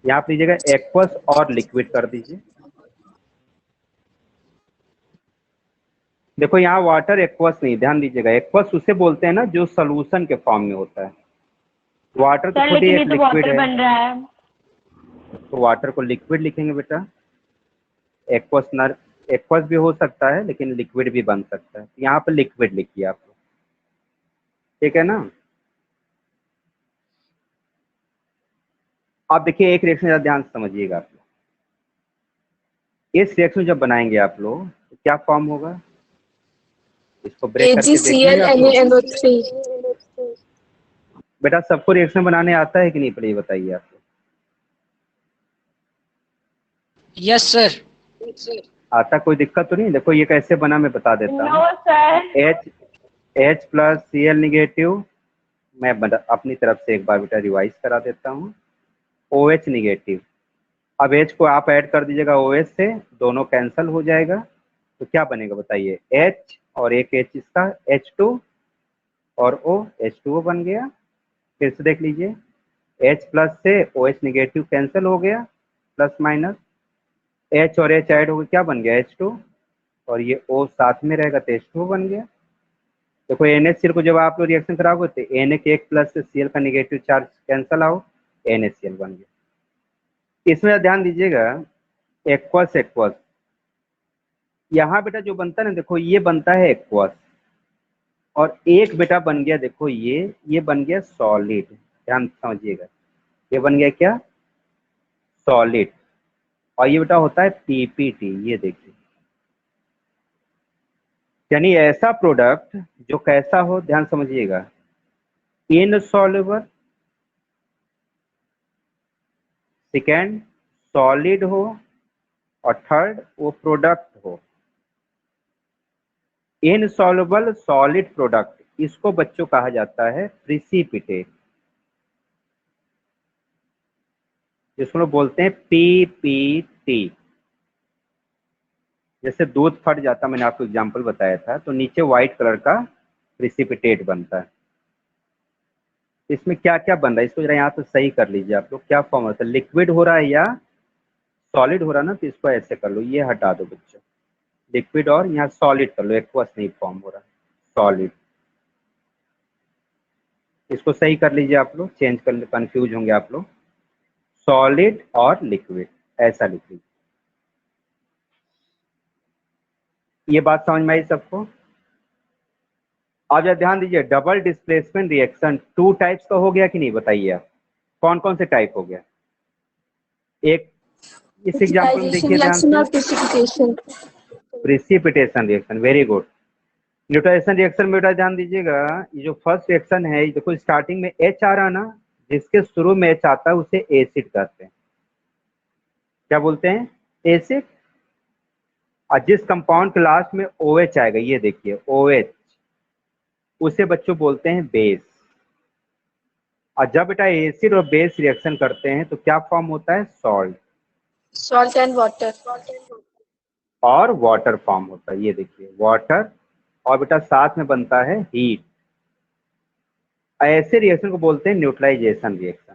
यहाँ पर लीजिएगा एक्वस और लिक्विड कर दीजिए। देखो यहाँ वाटर एक्वस नहीं, ध्यान दीजिएगा, एक्वस उसे बोलते हैं ना जो सोल्यूशन के फॉर्म में होता है। वाटर तो सर खुद ही लेकिन ये एक तो लिक्विड वाटर है, बन रहा है। तो वाटर को लिक्विड लिखेंगे बेटा। एक्वस नर एक्वस भी हो सकता है, लेकिन लिक्विड भी बन सकता है, यहाँ पर लिक्विड लिखिए आप लोग, ठीक है ना। आप देखिए एक रिएक्शन ज़रा ध्यान से समझिएगा आप लोग। इस रिएक्शन जब बनाएंगे आप लोग तो क्या फॉर्म होगा, इसको ब्रेक करके देखेंगे AgCl आप लोग। NaNO3। बेटा सबको रिएक्शन बनाने आता है कि नहीं, पहले ये बताइए आप लोग। Yes sir. आता, कोई दिक्कत तो नहीं। देखो ये कैसे बना मैं बता देता हूँ। No sir. H plus Cl negative, मैं अपनी तरफ से एक बार बेटा रिवाइज करा देता हूँ। OH निगेटिव, अब H को आप ऐड कर दीजिएगा OH से, दोनों कैंसिल हो जाएगा, तो क्या बनेगा बताइए, H और एक H इसका H2 और O, H2O बन गया। फिर से देख लीजिए, H प्लस से OH निगेटिव कैंसिल हो गया, प्लस माइनस, H और H ऐड हो गया, क्या बन गया H2, और ये O साथ में रहेगा तो H2O बन गया। देखो NaCl को जब आप लोग रिएक्शन कराओगे तो Na के एक प्लस से Cl का निगेटिव चार्ज कैंसिल आओ, NaCl बन गया। इसमें ध्यान दीजिएगा, एक्वस एक्वस, यहाँ बेटा जो बनता है ना, देखो ये बनता है एक्वस, और एक बेटा बन गया, देखो ये बन गया सॉलिड। ध्यान समझिएगा, ये बन गया क्या, सॉलिड, और ये बेटा होता है PPT। ये देखिए, यानी ऐसा प्रोडक्ट जो कैसा हो, ध्यान समझिएगा, इनसॉल्युबल, सेकेंड सॉलिड हो, और थर्ड वो प्रोडक्ट हो। इनसॉल्युबल सॉलिड प्रोडक्ट, इसको बच्चों कहा जाता है प्रिसिपिटेट, जिसको लोग बोलते हैं PPT। जैसे दूध फट जाता, मैंने आपको एग्जांपल बताया था, तो नीचे व्हाइट कलर का प्रिसिपिटेट बनता है। इसमें क्या क्या बन रहा है, इसको जरा यहाँ तो सही कर लीजिए आप लोग, क्या फॉर्म होता है, लिक्विड हो रहा है या सॉलिड हो रहा है ना, तो इसको ऐसे कर लो, ये हटा दो बच्चों, लिक्विड और यहाँ सॉलिड कर लो, एक्वस नहीं फॉर्म हो रहा है, सॉलिड। इसको सही कर लीजिए आप लोग, चेंज कर, कंफ्यूज होंगे आप लोग, सॉलिड और लिक्विड ऐसा लिख लीजिए। ये बात समझ में आई सबको। अब जरा ध्यान दीजिए, डबल डिस्प्लेसमेंट रिएक्शन 2 टाइप्स का हो गया कि नहीं, बताइए आप कौन कौन से टाइप हो गया। एक इस एग्जांपल में न्यूट्रलाइजेशन देखिए ध्यान रिएक्शन से, और precipitation. Precipitation reaction, very good. Neutralization reaction में बेटा ध्यान दीजिएगा, ये जो फर्स्ट रिएक्शन है, ये देखो स्टार्टिंग में H आ रहा ना, जिसके शुरू में H आता है उसे एसिड कहते हैं। क्या बोलते हैं, एसिड। और जिस कंपाउंड के लास्ट में OH आएगा, ये देखिए OH, उसे बच्चों बोलते हैं बेस। और जब बेटा एसिड और बेस रिएक्शन करते हैं तो क्या फॉर्म होता है, सॉल्ट, सॉल्ट एंड वाटर। और वाटर फॉर्म होता है। ये देखिए वाटर, और बेटा साथ में बनता है हीट। ऐसे रिएक्शन को बोलते हैं न्यूट्रलाइजेशन रिएक्शन।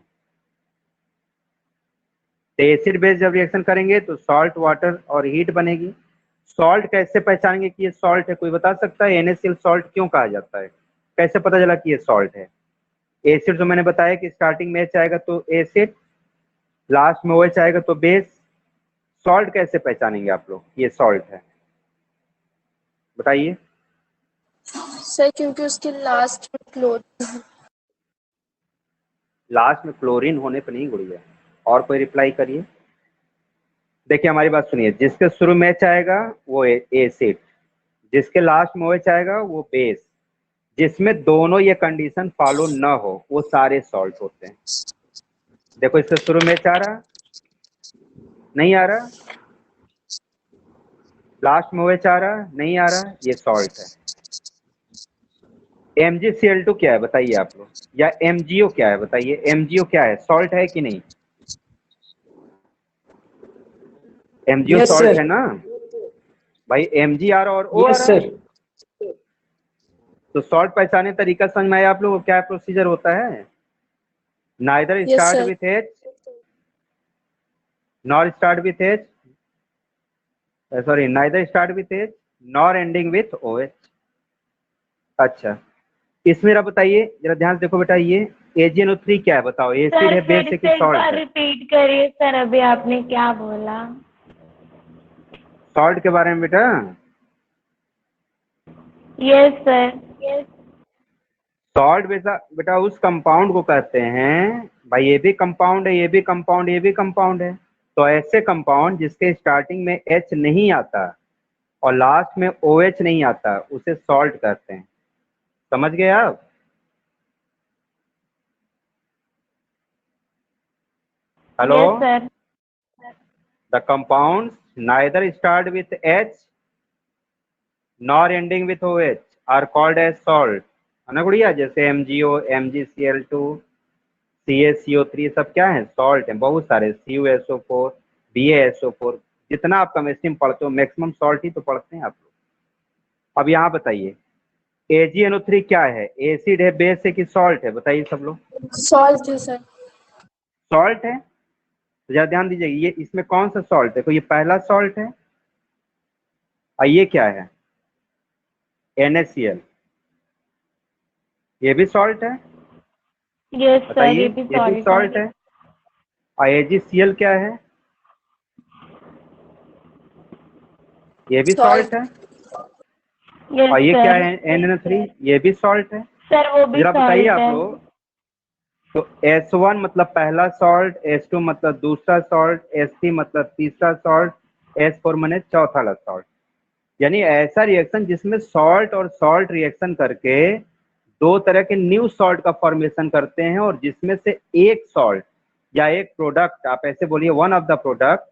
तो एसिड बेस जब रिएक्शन करेंगे तो सॉल्ट, वाटर और हीट बनेगी। सॉल्ट कैसे पहचानेंगे कि ये सॉल्ट है, कोई बता सकता है, NaCl सॉल्ट क्यों कहा जाता है, कैसे पता चला कि ये सॉल्ट है। एसिड जो मैंने बताया कि स्टार्टिंग में H आएगा तो एसिड, लास्ट में OH आएगा तो बेस। सॉल्ट कैसे पहचानेंगे आप लोग ये सॉल्ट है, बताइए। सर क्योंकि उसके लास्ट में क्लोरीन। लास्ट में क्लोरीन होने पर नहीं गुड़िया, और कोई रिप्लाई करिए। देखिए हमारी बात सुनिए, जिसके शुरू में एच आएगा वो एसिड, जिसके लास्ट में OH आएगा वो बेस, जिसमें दोनों ये कंडीशन फॉलो न हो वो सारे सॉल्ट होते हैं। देखो इससे शुरू में एच आ रहा, नहीं आ रहा, लास्ट में OH आ रहा, नहीं आ रहा, ये सॉल्ट है। MgCl2 क्या है बताइए आप लोग, या MgO क्या है बताइए, MgO क्या है, सॉल्ट है कि नहीं? MgO यस सॉल्ट सर, है ना भाई, Mgr और O आ यस रहा है। सर। तो सॉल्ट पहचाने तरीका समझ में आया आप लोग, क्या प्रोसीजर होता है? Neither Yes, start sir. With H nor start with H, sorry neither start with H nor ending with OH। अच्छा, इसमें जरा बताइए, जरा ध्यान से देखो बेटा, ये AgNO3 क्या है बताओ, एसिड सर है, बेस फिर है कि से एक सॉल्ट बार है? रिपीट करिए सर, अभी आपने क्या बोला? सॉल्ट के बारे में बेटा, यस सर। सॉल्ट बेटा बेटा उस कंपाउंड को कहते हैं भाई, ये भी कंपाउंड है, ये भी कंपाउंड, ये भी कंपाउंड है, तो ऐसे कंपाउंड जिसके स्टार्टिंग में H नहीं आता और लास्ट में OH नहीं आता उसे सॉल्ट कहते हैं। समझ गए आप? Hello, yes sir. The compounds neither start with H nor ending with OH are called as salt, है ना गुड़िया? जैसे MgO, MgCl2, CaCO3 सब क्या है, सॉल्ट है, बहुत सारे, CuSO4, BaSO4, जितना आप केमिस्ट्री में पढ़ते हो मैक्सिमम सॉल्ट ही तो पढ़ते हैं आप लोग। अब यहाँ बताइए AgNO3 क्या है, एसिड है, बेस है कि सॉल्ट है बताइए सब लोग? Salt, sir. सॉल्ट है। तो जरा ध्यान दीजिए, ये इसमें कौन सा सॉल्ट, देखो ये पहला सॉल्ट है और ये क्या है, NaCl, ये भी सॉल्ट है, यस सर, बताइए ये भी ये भी सॉल्ट सॉल्ट है। है। और AgCl क्या है, ये भी Salt. सॉल्ट है। यस और ये क्या सर। है, NaO3, ये भी सॉल्ट है। सर वो भी जरा बताइए सॉल्ट आप है। लोग, तो S1 मतलब पहला सॉल्ट, S2 मतलब दूसरा सॉल्ट, S3 मतलब तीसरा सॉल्ट, S4 माने चौथा वाला सॉल्ट। यानी ऐसा रिएक्शन जिसमें सॉल्ट और सॉल्ट रिएक्शन करके दो तरह के न्यू सॉल्ट का फॉर्मेशन करते हैं, और जिसमें से एक सॉल्ट या एक प्रोडक्ट, आप ऐसे बोलिए one of the product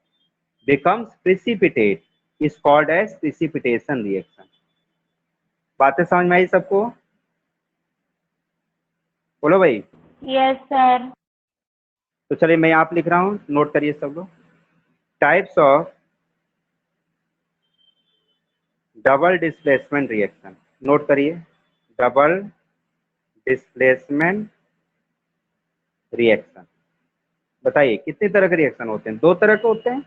becomes precipitate, is called as precipitation reaction. बातें समझ में आई सबको? बोलो भाई। Yes sir. तो चलिए मैं यहाँ पे लिख रहा हूँ, नोट करिए सब लोग। Types of double displacement reaction, note करिए, डबल डिस्प्लेसमेंट रिएक्शन। बताइए कितने तरह के रिएक्शन होते हैं? दो तरह के होते हैं,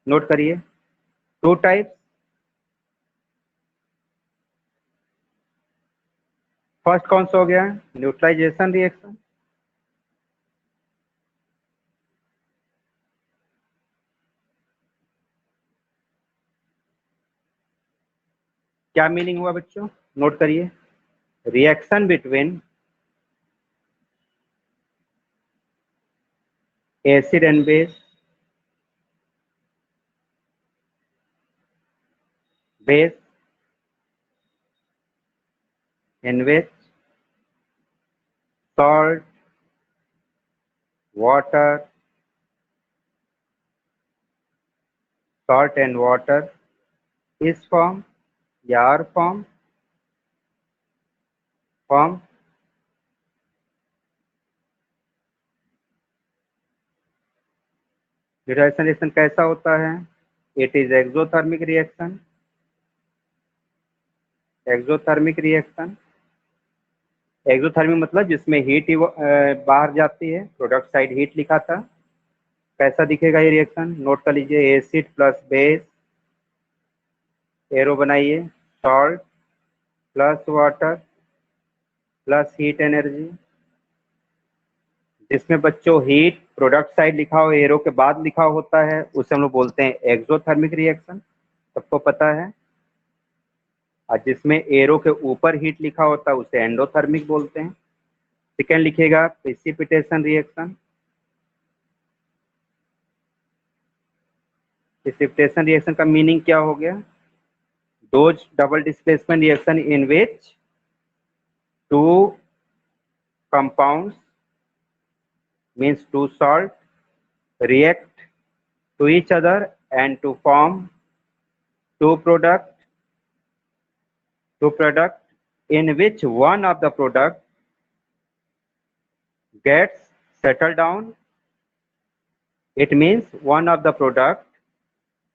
नोट करिए, टू टाइप्स। फर्स्ट कौन सा हो गया, न्यूट्रलाइजेशन रिएक्शन। क्या मीनिंग हुआ बच्चों, नोट करिए, reaction between acid and base, base in which salt, water, salt and water is formed या are formed, formed। Neutralization reaction कैसा होता है? It is exothermic reaction, exothermic reaction. Exothermic मतलब जिसमें हीट बाहर जाती है, प्रोडक्ट साइड हीट लिखा था। कैसा दिखेगा ये रिएक्शन, नोट कर लीजिए, एसिड प्लस बेस, एरो बनाइए, salt plus water plus heat energy. जिसमें बच्चों हीट प्रोडक्ट साइड लिखा हो, एरो के बाद लिखा होता है, उसे हम लोग बोलते हैं एक्सोथर्मिक रिएक्शन, सबको पता है। और जिसमें एरो के ऊपर हीट लिखा होता है उसे एंडोथर्मिक बोलते हैं। सेकेंड लिखिएगा प्रिसिपिटेशन रिएक्शन, प्रिसिपिटेशन रिएक्शन का मीनिंग क्या हो गया? Those double displacement reaction in which two compounds means two salt react to each other and to form two product in which one of the product gets settled down. It means one of the product,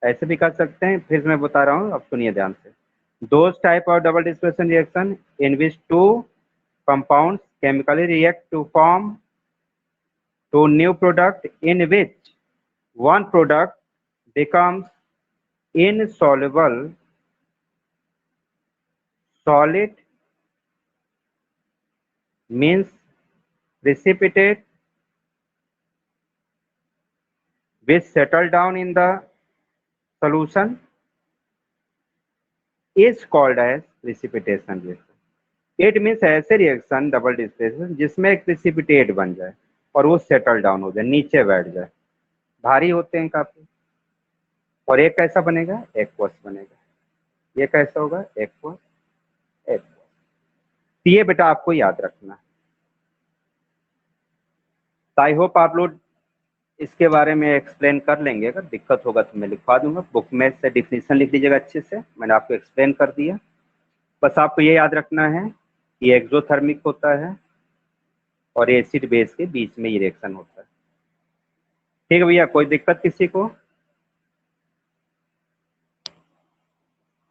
ऐसे भी कर सकते हैं, फिर मैं बता रहा हूँ, अब सुनिए ध्यान से. Those type of double displacement reaction in which two compounds chemically react to form two new product in which one product becomes insoluble solid means precipitate which settle down in the solution is called as precipitation reaction. It means ऐसे reaction double displacement जिसमें एक precipitate बन जाए और वो settle down हो जाए, नीचे बैठ जाए, भारी होते हैं काफी, और एक कैसा बनेगा? एक्वस बनेगा. ये कैसा होगा? एक्वस. ये बेटा आपको याद रखना. आई होप आप लोग इसके बारे में एक्सप्लेन कर लेंगे. अगर दिक्कत होगा तो मैं लिखवा दूंगा, बुक में से डिफिनीशन लिख लीजिएगा अच्छे से. मैंने आपको एक्सप्लेन कर दिया. बस आपको ये याद रखना है कि एक्सोथर्मिक होता है और एसिड बेस के बीच में ये रिएक्शन होता है. ठीक है भैया, कोई दिक्कत किसी को?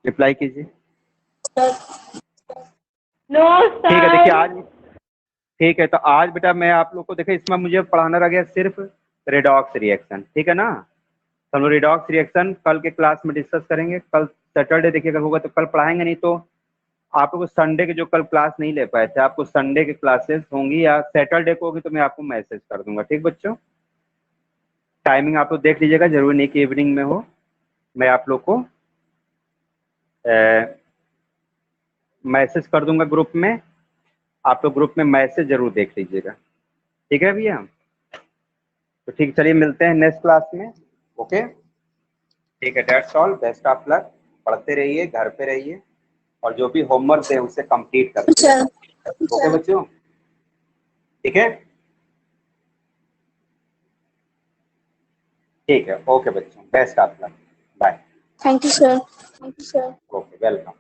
रिप्लाई कीजिए. नो ठीक है, देखिए सर. आज ठीक है, तो आज बेटा मैं आप लोग को देखिए इसमें मुझे पढ़ाना रह गया सिर्फ रेडॉक्स रिएक्शन. ठीक है ना? तो हम लोग रेडॉक्स रिएक्शन कल के क्लास में डिस्कस करेंगे. कल सैटरडे देखिए अगर होगा तो कल पढ़ाएंगे, नहीं तो आप लोग को संडे के जो कल क्लास नहीं ले पाए थे, आपको संडे की क्लासेस होंगी या सैटरडे को होगी तो मैं आपको मैसेज कर दूंगा. ठीक बच्चों, टाइमिंग आप लोग देख लीजिएगा, जरूरी नहीं कि इवनिंग में हो. मैं आप लोग को मैसेज कर दूंगा ग्रुप में. आप लोग ग्रुप में मैसेज जरूर देख लीजिएगा. ठीक है भैया? तो ठीक, चलिए मिलते हैं नेक्स्ट क्लास में. ओके, ठीक है. That's all. Best of luck. पढ़ते रहिए, घर पे रहिए, और जो भी होमवर्क है उसे कंप्लीट करते रहिए. ओके बच्चों? ठीक है, ठीक है. ओके बच्चों, best of luck. Bye. Thank you, sir. Okay, welcome.